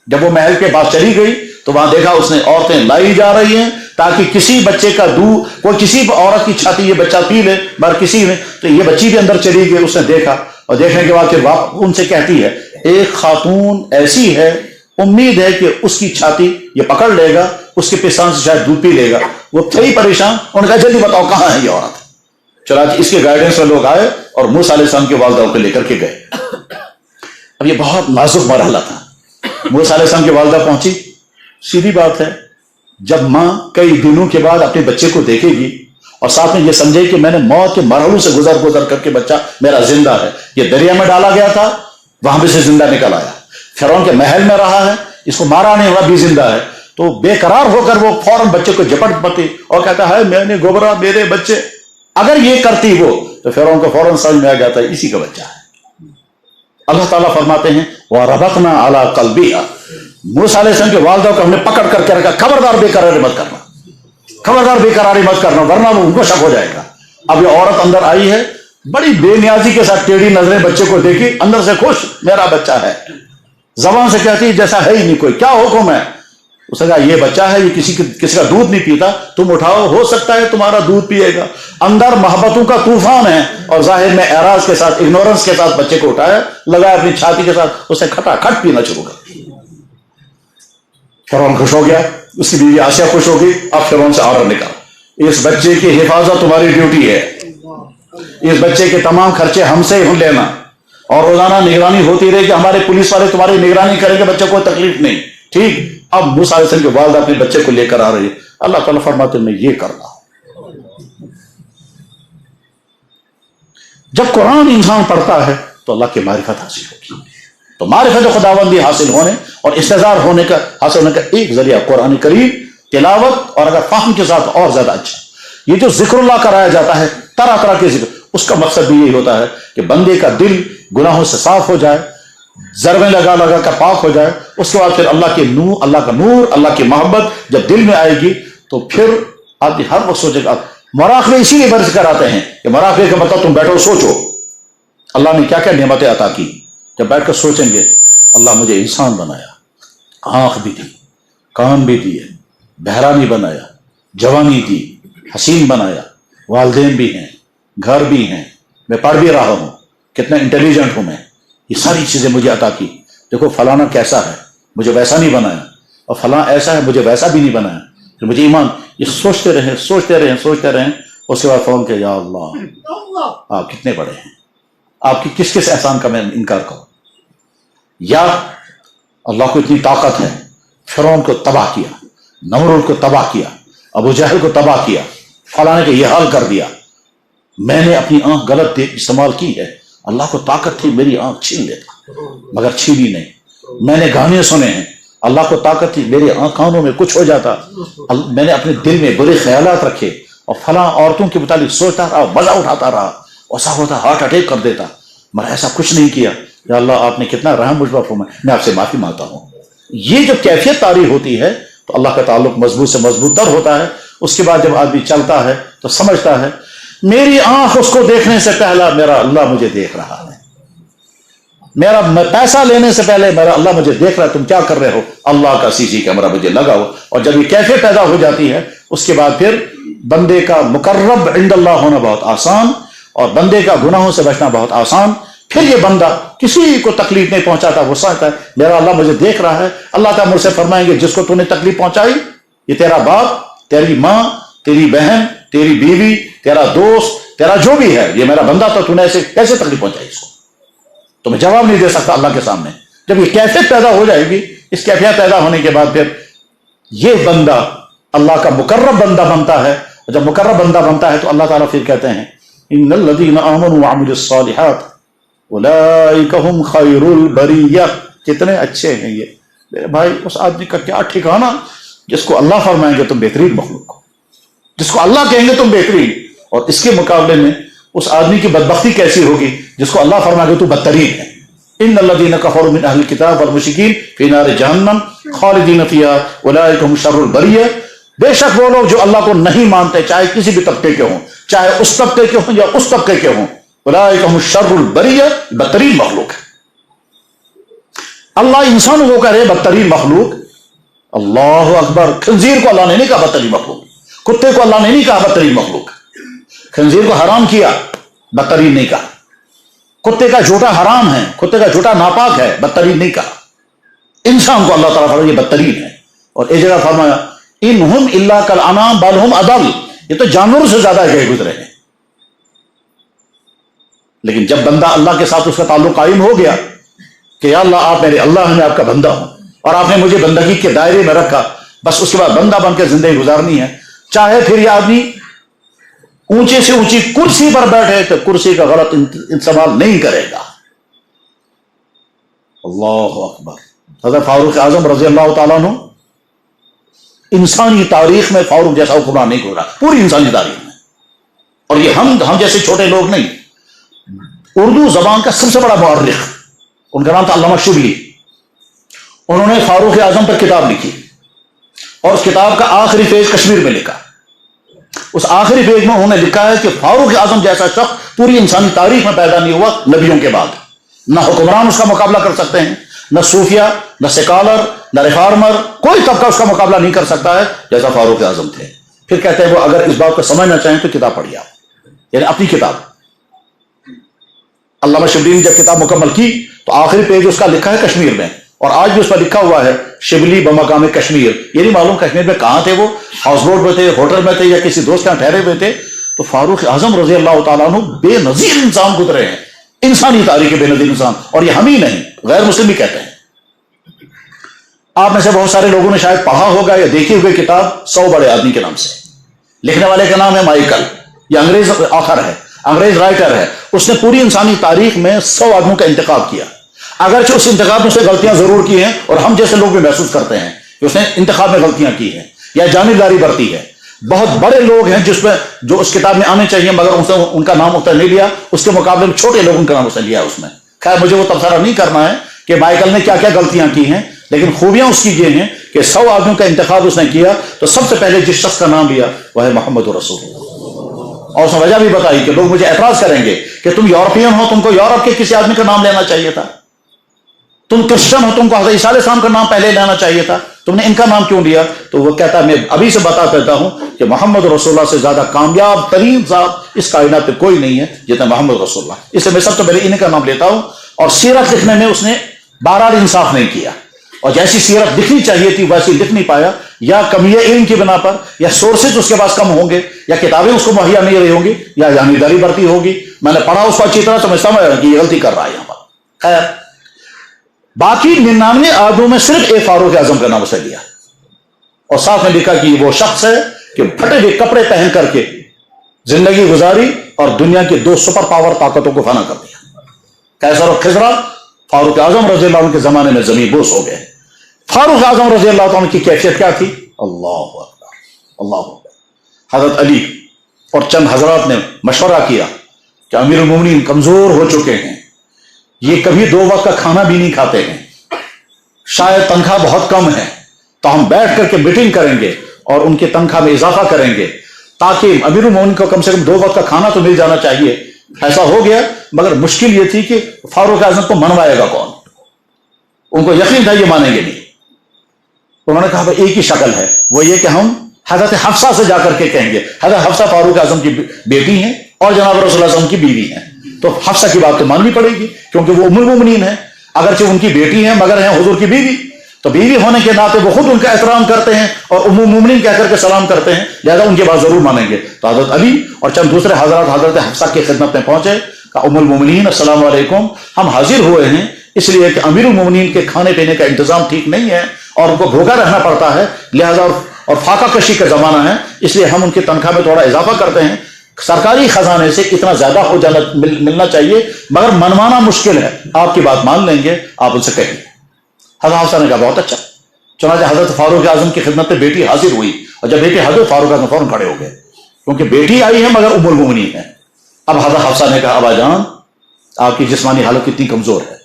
Speaker 1: جب وہ محل کے پاس چلی گئی تو وہاں دیکھا اس نے عورتیں لائی جا رہی ہیں تاکہ کسی بچے کا دودھ، کوئی کسی عورت کی چھاتی یہ بچہ پی لے، مگر کسی نے، تو یہ بچی بھی اندر چلی گئی۔ اس نے دیکھا، اور دیکھنے کے بعد پھر ان سے کہتی ہے ایک خاتون ایسی ہے، امید ہے کہ اس کی چھاتی یہ پکڑ لے گا، اس کے پیشان سے شاید دودھ پی لے گا۔ وہ تھے پریشان، انہوں نے کہا جلدی بتاؤ کہاں ہے یہ عورت۔ چنانچہ اس کے گائیڈنس میں لوگ آئے اور موسیٰ علیہ السلام کی والدہ کو لے کر کے گئے۔ اب یہ بہت نازک مرحلہ تھا۔ موسیٰ علیہ السلام کی والدہ پہنچی، سیدھی بات ہے جب ماں کئی دنوں کے بعد اپنے بچے کو دیکھے گی اور ساتھ میں یہ سمجھے کہ میں نے موت کے مرحلوں سے گزر کر کے بچہ میرا زندہ ہے، یہ دریا میں ڈالا گیا تھا وہاں بھی سے زندہ نکل آیا، فرعون کے محل میں رہا ہے، اس کو مارا نہیں ہوا بھی زندہ ہے، تو بے قرار ہو کر وہ فوراً بچے کو جپٹ پڑتی اور کہتا ہے میں نے گھبرا میرے بچے۔ اگر یہ کرتی وہ تو فرعون کو فوراً سمجھ میں آ جاتا ہے اسی کا بچہ ہے۔ اللہ تعالیٰ فرماتے ہیں وَرَبَطْنَا عَلَىٰ قَلْبِهَا، موسیٰ علیہ السلام کی والدہ کو ہم نے پکڑ کر کے رکھا، خبردار بے قراری مت کرنا، خبردار بے قراری مت کرنا ورنہ وہ ان کو شک ہو جائے گا۔ اب یہ عورت اندر آئی ہے، بڑی بے نیازی کے ساتھ ٹیڑھی نظریں بچے کو دیکھی، اندر سے خوش میرا بچہ ہے، زبان سے کہتی جیسا ہے ہی نہیں کوئی، کیا حکم ہے؟ اس نے کہا یہ بچہ ہے، یہ کسی کا دودھ نہیں پیتا، تم اٹھاؤ، ہو سکتا ہے تمہارا دودھ پیے گا۔ اندر محبتوں کا طوفان ہے اور ظاہر میں اعراض کے ساتھ، اگنورنس کے ساتھ بچے کو اٹھایا، لگایا اپنی چھاتی کے ساتھ، اس نے کھٹا کھٹ پینا شروع کر دیا۔ فرعون خوش ہو گیا، اس کی بیوی آسیہ خوش ہو گئی۔ اب فرعون سے آرڈر نکالا اس بچے کی حفاظت تمہاری ڈیوٹی ہے، اس بچے کے تمام خرچے ہم سے ہی لینا، اور روزانہ نگرانی ہوتی رہے کہ ہمارے پولیس والے تمہاری نگرانی کریں گے، بچے کو تکلیف نہیں۔ ٹھیک، اب موسیٰ علیہ السلام کی والدہ اپنے بچے کو لے کر آ رہی ہے، اللہ تعالیٰ فرماتے میں یہ کر رہا ہوں۔ جب قرآن انسان پڑھتا ہے تو اللہ کی معرفت حاصل ہوگی، تو معرفت خداوندی حاصل ہونے اور استحضار ہونے کا حاصل ہونے کا ایک ذریعہ قرآن کریم تلاوت، اور اگر فہم کے ساتھ اور زیادہ اچھا۔ یہ جو ذکر اللہ کرایا جاتا ہے، طرح طرح کے ذکر، اس کا مقصد بھی یہی ہوتا ہے کہ بندے کا دل گناہوں سے صاف ہو جائے، ضربیں لگا لگا کر پاک ہو جائے۔ اس کے بعد پھر اللہ کا نور، اللہ کی محبت جب دل میں آئے گی تو پھر آدمی ہر وقت سوچے گا۔ مراقبے اسی لیے برس کر آتے ہیں کہ مراقبے کا مطلب تم بیٹھو سوچو اللہ نے کیا کیا نعمتیں عطا کی، جب بیٹھ کر سوچیں گے اللہ مجھے انسان بنایا، آنکھ بھی دی، کان بھی دیے، بہرا نہیں بنایا، جوانی دی، حسین بنایا، والدین بھی ہیں, گھر بھی ہیں, میں پڑھ بھی رہا ہوں, کتنا انٹیلیجنٹ ہوں میں, یہ ساری چیزیں مجھے عطا کی. دیکھو فلانا کیسا ہے, مجھے ویسا نہیں بنایا, اور فلاں ایسا ہے, مجھے ویسا بھی نہیں بنایا. پھر مجھے ایمان, یہ سوچتے رہیں, اس کے بعد فون کیا, یا اللہ آپ کتنے بڑے ہیں, آپ کی کس کس احسان کا میں انکار کروں. یا اللہ کو اتنی طاقت ہے, فرعون کو تباہ کیا, نمرود کو تباہ کیا, ابو جہل کو تباہ کیا, فلانے کو یہ حال کر دیا. میں نے اپنی آنکھ غلط استعمال کی ہے, اللہ کو طاقت تھی میری آنکھ چھین لیتا, مگر چھینی نہیں. میں نے گانے سنے ہیں, اللہ کو طاقت تھی میرے کانوں میں کچھ ہو جاتا. میں نے اپنے دل میں برے خیالات رکھے اور فلاں عورتوں کے متعلق سوچتا رہا, مزہ اٹھاتا رہا, ایسا ہوتا ہارٹ اٹیک کر دیتا, مگر ایسا کچھ نہیں کیا. یا اللہ آپ نے کتنا رحم مجھ پر فرمایا, میں آپ سے معافی مانگتا ہوں. یہ جو کیفیت طاری ہوتی ہے تو اللہ کا تعلق مضبوط سے مضبوط تر ہوتا ہے. اس کے بعد جب آدمی چلتا ہے تو سمجھتا ہے میری آنکھ اس کو دیکھنے سے پہلا میرا اللہ مجھے دیکھ رہا ہے, میرا پیسہ لینے سے پہلے میرا اللہ مجھے دیکھ رہا ہے, تم کیا کر رہے ہو, اللہ کا CC کیمرہ مجھے لگا ہو. اور جب یہ کیفیت پیدا ہو جاتی ہے اس کے بعد پھر بندے کا مقرب عند اللہ ہونا بہت آسان اور بندے کا گناہوں سے بچنا بہت آسان. پھر یہ بندہ کسی کو تکلیف نہیں پہنچاتا, وہ سمجھتا ہے میرا اللہ مجھے دیکھ رہا ہے. اللہ تعالیٰ مجھ سے فرمائیں گے جس کو تو نے تکلیف پہنچائی, یہ تیرا باپ, تیری ماں, تیری بہن, تیری بیوی, تیرا دوست, تیرا جو بھی ہے, یہ میرا بندہ تھا, تو نے ایسے کیسے تکلیف پہنچائی اس کو. تو میں جواب نہیں دے سکتا اللہ کے سامنے. جب یہ کیفیت پیدا ہو جائے گی, اس کیفیت پیدا ہونے کے بعد پھر یہ بندہ اللہ کا مقرب بندہ بنتا ہے. جب مقرب بندہ بنتا ہے تو اللہ تعالیٰ پھر کہتے ہیں ان الذین آمنوا وعملوا الصالحات اولئک هم خیر البریہ. کتنے اچھے ہیں یہ میرے بھائی. اس آدمی کا کیا ٹھکانہ جس کو اللہ فرمائیں گے تم بہترین مخلوق ہو, جس کو اللہ کہیں گے تم بہترین, اور اس کے مقابلے میں اس آدمی کی بدبختی کیسی ہوگی جس کو اللہ فرمائے گا تو بدترین ہے. ان الذین کفروا من اہل الکتاب والمشرکین فی نار جہنم خالدین فیہا اولئک هم شر البریہ. بے شک وہ لوگ جو اللہ کو نہیں مانتے, چاہے کسی بھی طبقے کے ہوں, چاہے اس طبقے کے ہوں یا اس طبقے کے ہوں, اولئک هم شر البریہ, بدترین مخلوق ہے. اللہ انسانوں کو کہہ رہے بدترین مخلوق. اللہ اکبر. خنزیر کو اللہ نے نہیں کہا بدترین مخلوق, کتے کو اللہ نے نہیں کہا بدترین مخلوق. خنزیر کو حرام کیا, بدترین نہیں کہا. کتے کا جھوٹا حرام ہے, کتے کا جھوٹا ناپاک ہے, بدترین نہیں کہا. انسان کو اللہ تعالیٰ فرمایا یہ بدترین ہے. اور ایک جگہ فرمایا انہم الا کالانعام بل ہم اضل, یہ تو جانوروں سے زیادہ گئے گزرے ہیں. لیکن جب بندہ اللہ کے ساتھ اس کا تعلق قائم ہو گیا کہ یا اللہ آپ میرے اللہ ہیں, میں آپ کا بندہ ہوں, اور آپ نے مجھے بندگی کے دائرے میں رکھا, بس اس کے بعد بندہ بن کے زندگی گزارنی ہے. چاہے پھر یہ آدمی اونچے سے اونچی کرسی پر بیٹھے تو کرسی کا غلط استعمال نہیں کرے گا. اللہ اکبر. حضرت فاروق اعظم رضی اللہ تعالیٰ عنہ, انسانی تاریخ میں فاروق جیسا حکمران نہیں گزرا, پوری انسانی تاریخ میں. اور یہ ہم جیسے چھوٹے لوگ نہیں, اردو زبان کا سب سے بڑا مورخ, ان کا نام تھا علامہ شبلی. انہوں نے فاروق اعظم پر کتاب لکھی اور اس کتاب کا آخری پیج کشمیر میں لکھا. اس آخری پیج میں انہوں نے لکھا ہے کہ فاروق اعظم جیسا شخص پوری انسانی تاریخ میں پیدا نہیں ہوا نبیوں کے بعد. نہ حکمران اس کا مقابلہ کر سکتے ہیں, نہ صوفیہ, نہ سکالر, نہ ریفارمر, کوئی طبقہ اس کا مقابلہ نہیں کر سکتا ہے جیسا فاروق اعظم تھے. پھر کہتے ہیں وہ اگر اس بات کو سمجھنا چاہیں تو کتاب پڑھیے آپ, یعنی اپنی کتاب. علامہ شبلی نے جب کتاب مکمل کی تو آخری پیج اس کا لکھا ہے کشمیر میں, اور آج بھی اس پر لکھا ہوا ہے شبلی بمقام کشمیر. یہ نہیں معلوم کشمیر میں کہاں تھے, وہ ہاؤس بوٹ میں تھے, ہوٹل میں تھے, یا کسی دوست کے یہاں ٹھہرے ہوئے تھے. تو فاروق اعظم رضی اللہ تعالیٰ عنہ بے نظیر انسان گزرے ہیں, انسانی تاریخ کے بے نظیر انسان. اور یہ ہم ہی نہیں, غیر مسلم بھی کہتے ہیں. آپ میں سے بہت سارے لوگوں نے شاید پڑھا ہوگا یا دیکھی ہوگی کتاب 100 بڑے آدمی کے نام سے. لکھنے والے کا نام ہے مائیکل, یہ انگریز آخر ہے, انگریز رائٹر ہے. اس نے پوری انسانی تاریخ میں 100 آدمیوں کا انتخاب کیا. اگرچہ اس انتخاب میں اس نے غلطیاں ضرور کی ہیں, اور ہم جیسے لوگ بھی محسوس کرتے ہیں کہ اس نے انتخاب میں غلطیاں کی ہیں یا جانبداری برتی ہے. بہت بڑے لوگ ہیں جو اس کتاب میں آنے چاہیے مگر ان کا نام اتر نہیں لیا. اس کے مقابلے میں چھوٹے لوگوں کا نام اس نے لیا اس میں. خیر مجھے وہ تبصرہ نہیں کرنا ہے کہ مائیکل نے کیا کیا غلطیاں کی ہیں, لیکن خوبیاں اس کی یہ ہیں کہ 100 آدمیوں کا انتخاب اس نے کیا تو سب سے پہلے جس شخص کا نام لیا وہ ہے محمد رسول اللہ. اور اس نے وجہ بھی بتائی کہ لوگ مجھے اعتراض کریں گے کہ تم یورپین ہو, تم کو یورپ کے کسی آدمی کا نام لینا چاہیے تھا. تم کرسچن ہو, تم کو حضرت عیسیٰ علیہ السلام کا نام پہلے لینا چاہیے تھا. تم نے ان کا نام کیوں لیا؟ تو وہ کہتا ہے میں ابھی سے بتا دیتا ہوں کہ محمد رسول اللہ سے زیادہ کامیاب ترین ذات اس کائنات پہ کوئی نہیں ہے جتنا محمد رسول اللہ. اس لیے میں سب سے پہلے انہیں کا نام لیتا ہوں. اور سیرت لکھنے میں اس نے بہرحال انصاف نہیں کیا، اور جیسی سیرت لکھنی چاہیے تھی ویسی لکھ نہیں پایا، یا کمی علم کی بنا پر، یا سورسز اس کے پاس کم ہوں گے، یا کتابیں اس کو مہیا نہیں رہی ہوں گی، یا جانبداری برتی ہوگی. میں نے پڑھا اس کو اچھی طرح تو میں سمجھ رہا کہ یہ غلطی کر رہا ہے یہاں پر. خیر، باقی 99 آدموں میں صرف ایک فاروق اعظم کا نام اسے لیا، اور ساتھ میں لکھا کہ وہ شخص ہے کہ پھٹے ہوئے کپڑے پہن کر کے زندگی گزاری اور دنیا کی 2 سپر پاور طاقتوں کو فنا کر دیا. قیصر اور کسریٰ فاروق اعظم رضی اللہ عنہ کے زمانے میں زمین بوس ہو گئے. فاروق اعظم رضی اللہ عنہ کی کیفیت کیا تھی؟ اللہ اکبر، اللہ اکبر. حضرت علی اور چند حضرات نے مشورہ کیا کہ امیر المومنین کمزور ہو چکے ہیں، یہ کبھی 2 وقت کا کھانا بھی نہیں کھاتے ہیں، شاید تنخواہ بہت کم ہے، تو ہم بیٹھ کر کے میٹنگ کریں گے اور ان کی تنخواہ میں اضافہ کریں گے تاکہ امیر المومنین کو کم سے کم 2 وقت کا کھانا تو مل جانا چاہیے. ایسا ہو گیا، مگر مشکل یہ تھی کہ فاروق اعظم کو منوائے گا کون؟ ان کو یقین تھا یہ مانیں گے نہیں. انہوں نے کہا بھائی ایک ہی شکل ہے، وہ یہ کہ ہم حضرت حفصہ سے جا کر کے کہیں گے. حضرت حفصہ فاروق اعظم کی بیٹی ہیں اور جناب رسول اللہ صلی اللہ علیہ وسلم کی بیوی ہیں، تو حفصہ کی بات تو ماننی پڑے گی کیونکہ وہ ام المومنین ہیں، اگرچہ ان کی بیٹی ہیں مگر ہیں حضور کی بیوی، تو بیوی ہونے کے ناطے وہ خود ان کا احترام کرتے ہیں اور ام المومنین کہہ کر کے سلام کرتے ہیں، لہذا ان کی بات ضرور مانیں گے. تو حضرت علی اور چند دوسرے حضرات حضرت حفصہ کی خدمت میں پہنچے، کہا ام المومنین السلام علیکم، ہم حاضر ہوئے ہیں اس لیے کہ امیر المومنین کے کھانے پینے کا انتظام ٹھیک نہیں ہے اور ان کو بھوکا رہنا پڑتا ہے، لہذا اور فاقہ کشی کا زمانہ ہے، اس لیے ہم ان کی تنخواہ میں تھوڑا اضافہ کرتے ہیں، سرکاری خزانے سے اتنا زیادہ ہو جانا ملنا چاہیے، مگر منوانا مشکل ہے، آپ کی بات مان لیں گے، آپ ان سے کہیں. حضرت حفصہ نے کہا بہت اچھا. چنانچہ حضرت فاروق اعظم کی خدمت میں بیٹی حاضر ہوئی، اور جب بیٹی حضرت فاروق اعظم فوراً کھڑے ہو گئے کیونکہ بیٹی آئی ہے مگر ام المومنین ہے. اب حضرت حفصہ نے کہا ابا جان آپ کی جسمانی حالت کتنی کمزور ہے،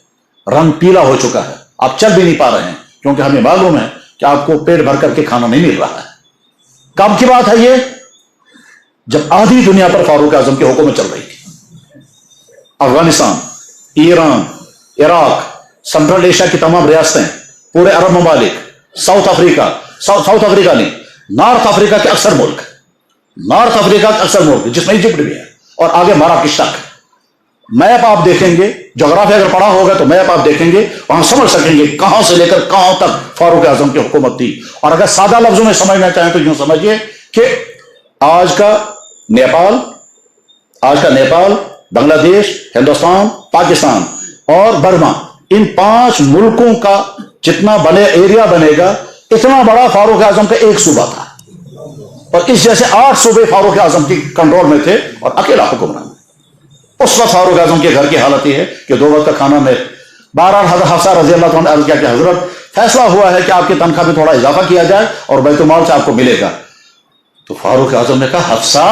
Speaker 1: رنگ پیلا ہو چکا ہے، آپ چل بھی نہیں پا رہے ہیں کیونکہ ہمیں معلوم ہے کہ آپ کو پیٹ بھر کر کے کھانا نہیں مل رہا ہے. کب کی بات ہے یہ؟ جب آدھی دنیا پر فاروق اعظم کی حکومت چل رہی تھی. افغانستان، ایران، عراق، سنٹرل ایشیا کی تمام ریاستیں، پورے عرب ممالک، ساؤتھ افریقہ نہیں، نارتھ افریقہ کے اکثر ملک جس میں ایجپٹ بھی ہے، اور آگے مراکش تک. میپ آپ دیکھیں گے، جغرافیہ اگر پڑھا ہوگا تو میپ آپ دیکھیں گے، وہاں سمجھ سکیں گے کہاں سے لے کر کہاں تک فاروق اعظم کی حکومت تھی. اور اگر سادہ لفظوں میں سمجھنا چاہیں تو یوں سمجھیے کہ آج کا نیپال، بنگلہ دیش، ہندوستان، پاکستان اور برما، ان 5 ملکوں کا جتنا ایریا بنے گا اتنا بڑا فاروق اعظم کا ایک صوبہ تھا، اور اس جیسے 8 صوبے فاروق اعظم کی کنٹرول میں تھے اور اکیلا حکمران. اس وقت فاروق اعظم کے گھر کی حالت یہ ہے کہ 2 وقت کا کھانا میں. بہرحال حضرت حفصہ رضی اللہ عنہ عرض کیا کہ حضرت فیصلہ ہوا ہے کہ آپ کی تنخواہ میں تھوڑا اضافہ کیا جائے اور بیت المال سے آپ کو ملے گا. تو فاروق اعظم نے کہا حفصہ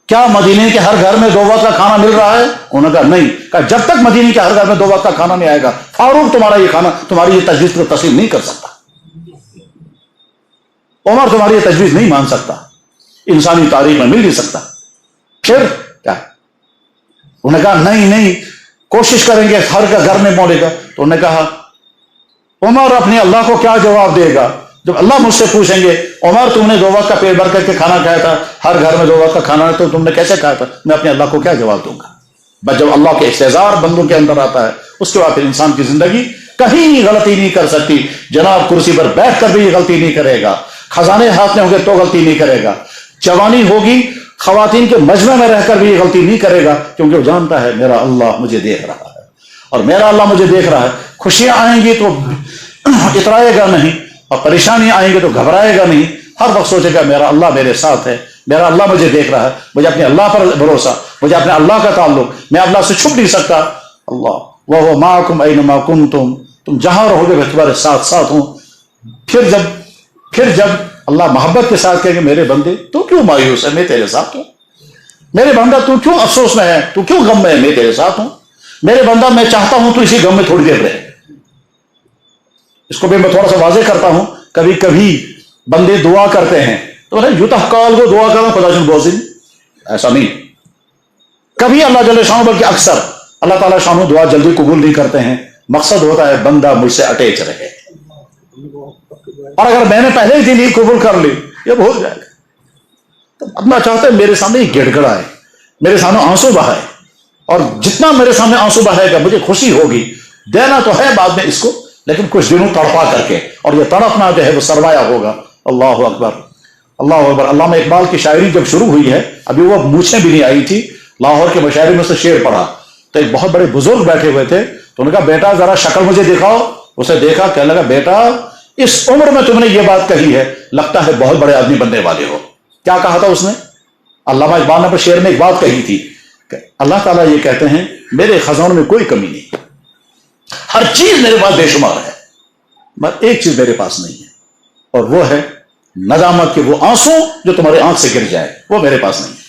Speaker 1: کیا مدینے کے ہر گھر میں 2 وقت کا کھانا مل رہا ہے؟ انہوں نے کہا نہیں. کہا جب تک مدینے کے ہر گھر میں 2 وقت کا کھانا نہیں آئے گا فاروق تمہارا یہ کھانا، تمہاری یہ تجویز کو تسلیم نہیں کر سکتا، عمر تمہاری یہ تجویز نہیں مان سکتا، انسانی تاریخ میں مل نہیں سکتا. پھر کیا؟ انہوں نے کہا نہیں کوشش کریں گے ہر کا گھر میں مولے گا. تو انہوں نے کہا عمر اپنے اللہ کو کیا جواب دے گا جب اللہ مجھ سے پوچھیں گے عمر تم نے 2 وقت کا پیٹ بھر کر کے کھانا کھایا تھا، ہر گھر میں 2 وقت کا کھانا ہے، تو تم نے کیسے کھایا تھا؟ میں اپنے اللہ کو کیا جواب دوں گا؟ بس جب اللہ کے استحضار بندوں کے اندر آتا ہے اس کے بعد پھر انسان کی زندگی کہیں غلطی نہیں کر سکتی. جناب کرسی پر بیٹھ کر بھی یہ غلطی نہیں کرے گا، خزانے ہاتھ میں ہوں گے تو غلطی نہیں کرے گا، جوانی ہوگی خواتین کے مجمع میں رہ کر بھی یہ غلطی نہیں کرے گا، کیونکہ وہ جانتا ہے میرا اللہ مجھے دیکھ رہا ہے اور میرا اللہ مجھے دیکھ رہا ہے. خوشیاں آئیں گی تو اترائے گا نہیں اور پریشانی آئیں گے تو گھبرائے گا نہیں، ہر وقت سوچے گا میرا اللہ میرے ساتھ ہے، میرا اللہ مجھے دیکھ رہا ہے، مجھے اپنے اللہ پر بھروسہ، مجھے اپنے اللہ کا تعلق، میں اللہ سے چھپ نہیں سکتا. اللہ وَهُوَ مَعَكُمْ أَيْنَمَا كُنْتُمْ، تم جہاں رہو گے میں تمہارے ساتھ ہوں. پھر جب اللہ محبت کے ساتھ کہے کہ میرے بندے تو کیوں مایوس ہے، میں تیرے ساتھ ہوں، میرے بندہ تو کیوں افسوس میں ہے، تو کیوں غم میں ہے، میں تیرے ساتھ ہوں، میرے بندہ میں چاہتا ہوں تو اسی غم میں تھوڑی دیر رہے. اس کو بھی میں تھوڑا سا واضح کرتا ہوں. کبھی کبھی بندے دعا کرتے ہیں تو یوتح کال کو دعا کرنا خدا جن بوزن، ایسا نہیں. کبھی اللہ جل شانہ بلکہ اکثر اللہ تعالیٰ شانہ دعا جلدی قبول نہیں کرتے ہیں. مقصد ہوتا ہے بندہ مجھ سے اٹیچ رہے، اور اگر میں نے پہلے ہی دن ہی قبول کر لی یہ بھول جائے گا. تو اپنا چاہتا ہے میرے سامنے گڑ گڑائے, میرے سامنے آنسو بہائے, اور جتنا میرے سامنے آنسو بہائے گا مجھے خوشی ہوگی. دینا تو ہے بعد میں اس کو, لیکن کچھ دنوں تڑپا کر کے, اور یہ تڑپنا جو ہے وہ سرمایہ ہوگا. اللہ اکبر, اللہ اکبر. علامہ اقبال کی شاعری جب شروع ہوئی ہے, ابھی وہ مونچھیں بھی نہیں آئی تھی, لاہور کے مشاعرے میں سے شعر پڑھا تو ایک بہت بڑے بزرگ بیٹھے ہوئے تھے, تو انہوں نے کہا بیٹا ذرا شکل مجھے دکھاؤ. اسے دیکھا, کہنے لگا بیٹا اس عمر میں تم نے یہ بات کہی ہے, لگتا ہے بہت بڑے آدمی بننے والے ہو. کیا کہا تھا اس نے؟ علامہ اقبال نے اپنے شعر میں ایک بات کہی تھی کہ اللہ تعالیٰ یہ کہتے ہیں میرے خزانوں میں کوئی کمی نہیں, ہر چیز میرے پاس بے شمار ہے, مگر ایک چیز میرے پاس نہیں ہے, اور وہ ہے ندامت کے وہ آنسو جو تمہارے آنکھ سے گر جائے, وہ میرے پاس نہیں ہے.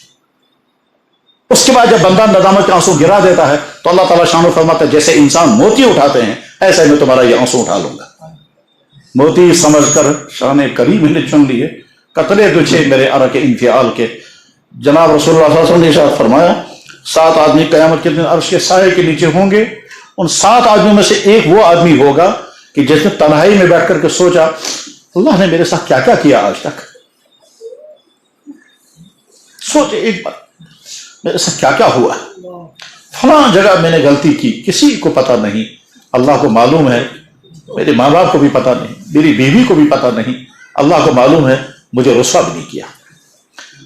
Speaker 1: اس کے بعد جب بندہ ندامت کے آنسو گرا دیتا ہے تو اللہ تعالیٰ شان و فرماتا ہے جیسے انسان موتی اٹھاتے ہیں ایسے میں تمہارا یہ آنسو اٹھا لوں گا. موتی سمجھ کر شان کریم نے چن لیے, قطرے تجھے میرے عرق انفعال کے. جناب رسول اللہ صلی اللہ علیہ وسلم نے ارشاد فرمایا 7 آدمی قیامت کے دن عرش کے سائے کے نیچے ہوں گے. ان 7 آدمیوں میں سے ایک وہ آدمی ہوگا کہ جس نے تنہائی میں بیٹھ کر کے سوچا اللہ نے میرے ساتھ کیا کیا کیا آج تک. سوچے ایک بار میرے ساتھ کیا کیا ہوا, فلاں جگہ میں نے غلطی کی, کسی کو پتہ نہیں, اللہ کو معلوم ہے, میرے ماں باپ کو بھی پتہ نہیں, میری بیوی کو بھی پتہ نہیں, اللہ کو معلوم ہے مجھے رسوا بھی نہیں کیا.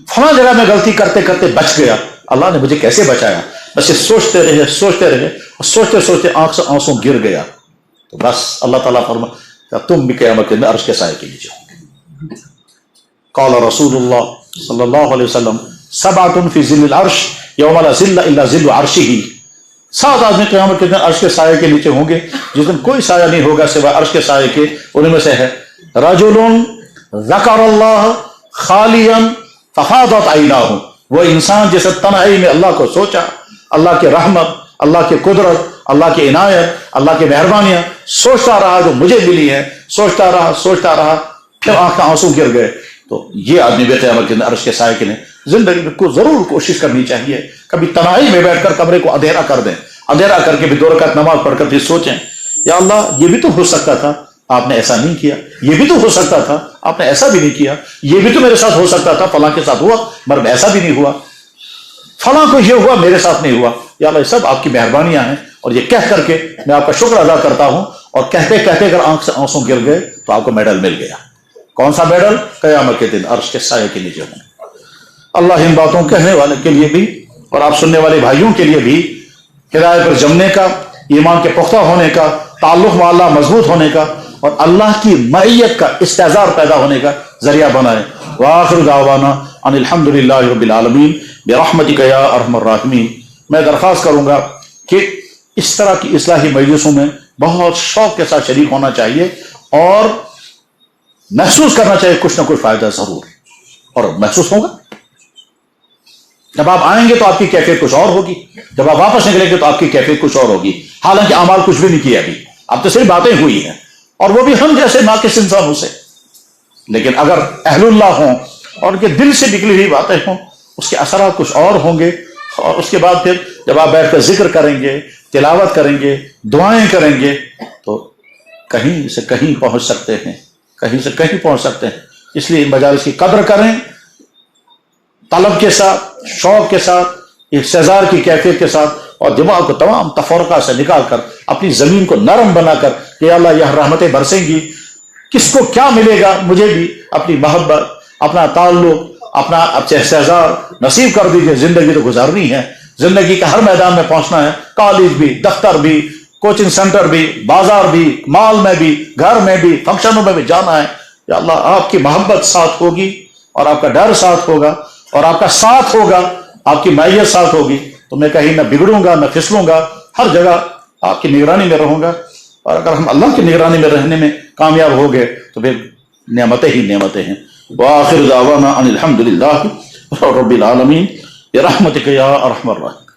Speaker 1: فلاں جگہ میں غلطی کرتے کرتے بچ گیا, اللہ نے مجھے کیسے بچایا. بس یہ سوچتے رہے اور سوچتے سوچتے آنکھ سے آنسو گر گیا. تو بس اللہ تعالیٰ فرمایا تم بھی قیامت کے دن عرش کے سائے کے نیچے ہوں گے. قال رسول اللہ صلی اللہ علیہ وسلم 7 فی ظل العرش یوم لا ظل الا ظل عرشہ. 7 آدمی قیامت کے دن عرش کے سائے کے نیچے ہوں گے جس دن کوئی سایہ نہیں ہوگا سوائے عرش کے سائے کے. ان میں سے ہے رجل ذکر اللہ خالیا ففاضت عیناہ, وہ انسان جیسے تنہائی میں اللہ کو سوچا, اللہ کی رحمت, اللہ کی قدرت, اللہ کی عنایت, اللہ کی مہربانیاں سوچتا رہا جو مجھے ملی ہے, سوچتا رہا پھر آنکھ کا آنسو گر گئے. تو یہ آدمی بھی قیامت کے دن عرش کے سائے کے لیے زندگی میں کو ضرور کوشش کرنی چاہیے. کبھی تنہائی میں بیٹھ کر کمرے کو اندھیرا کر دیں, اندھیرا کر کے بھی 2 رکعت نماز پڑھ کر بھی سوچیں یا اللہ یہ بھی تو ہو سکتا تھا, آپ نے ایسا نہیں کیا, یہ بھی تو ہو سکتا تھا, آپ نے ایسا بھی نہیں کیا, یہ بھی تو میرے ساتھ ہو سکتا تھا, فلاں کے ساتھ ہوا مگر ایسا بھی نہیں ہوا, فلاں کو یہ ہوا میرے ساتھ نہیں ہوا. یا اللہ یہ سب آپ کی مہربانیاں ہیں, اور یہ کہہ کر کے میں آپ کا شکر ادا کرتا ہوں. اور کہتے کہتے اگر آنکھ سے آنسو گر گئے تو آپ کو میڈل مل گیا. کون سا میڈل؟ قیامت کے دن عرش کے سائے کے نیچے ہوں. اللہ ان باتوں کہنے والے کے لیے بھی اور آپ سننے والے بھائیوں کے لیے بھی ہدایت پر جمنے کا, ایمان کے پختہ ہونے کا, تعلق مع اللہ مضبوط ہونے کا, اور اللہ کی معیت کا استحضار پیدا ہونے کا ذریعہ بنائے. وآخر دعوانا ان الحمدللہ رب العالمین برحمتک یا ارحم الراحمین. میں درخواست کروں گا کہ اس طرح کی اصلاحی مجلسوں میں بہت شوق کے ساتھ شریک ہونا چاہیے اور محسوس کرنا چاہیے کچھ نہ کچھ فائدہ ضرور, اور محسوس ہوگا. جب آپ آئیں گے تو آپ کی کیفیت کچھ اور ہوگی, جب آپ واپس نکلیں گے تو آپ کی کیفیت کچھ اور ہوگی. حالانکہ اعمال کچھ بھی نہیں کیا ابھی, اب تو صرف باتیں ہوئی ہیں, اور وہ بھی ہم جیسے ناقص انسانوں سے. لیکن اگر اہل اللہ ہوں اور ان کے دل سے نکلی ہوئی باتیں ہوں, اس کے اثرات کچھ اور ہوں گے. اور اس کے بعد پھر جب آپ بیٹھ کر ذکر کریں گے, تلاوت کریں گے, دعائیں کریں گے, تو کہیں سے کہیں پہنچ سکتے ہیں, کہیں سے کہیں پہنچ سکتے ہیں. اس لیے ان مجالس کی قدر کریں, طلب کے ساتھ, شوق کے ساتھ, استحضار کی کیفیت کے ساتھ, اور دماغ کو تمام تفرقہ سے نکال کر اپنی زمین کو نرم بنا کر کہ اللہ یہ رحمتیں برسیں گی, کس کو کیا ملے گا, مجھے بھی اپنی محبت, اپنا تعلق, اپنا استحضار نصیب کر دیجیے. زندگی تو گزارنی ہے, زندگی کے ہر میدان میں پہنچنا ہے, کالج بھی, دفتر بھی, کوچنگ سینٹر بھی, بازار بھی, مال میں بھی, گھر میں بھی, فنکشنوں میں بھی جانا ہے. یا اللہ آپ کی محبت ساتھ ہوگی, اور آپ کا ڈر ساتھ ہوگا, اور آپ کا ساتھ ہوگا, آپ کی معیت ساتھ ہوگی, تو میں کہیں نہ بگڑوں گا نہ پھسلوں گا, ہر جگہ آپ کی نگرانی میں رہوں گا. اور اگر ہم اللہ کی نگرانی میں رہنے میں کامیاب ہو گئے تو پھر نعمتیں ہی نعمتیں ہیں. وآخر دعوانا ان الحمدللہ رب العالمین برحمتک یا ارحم الراحمین.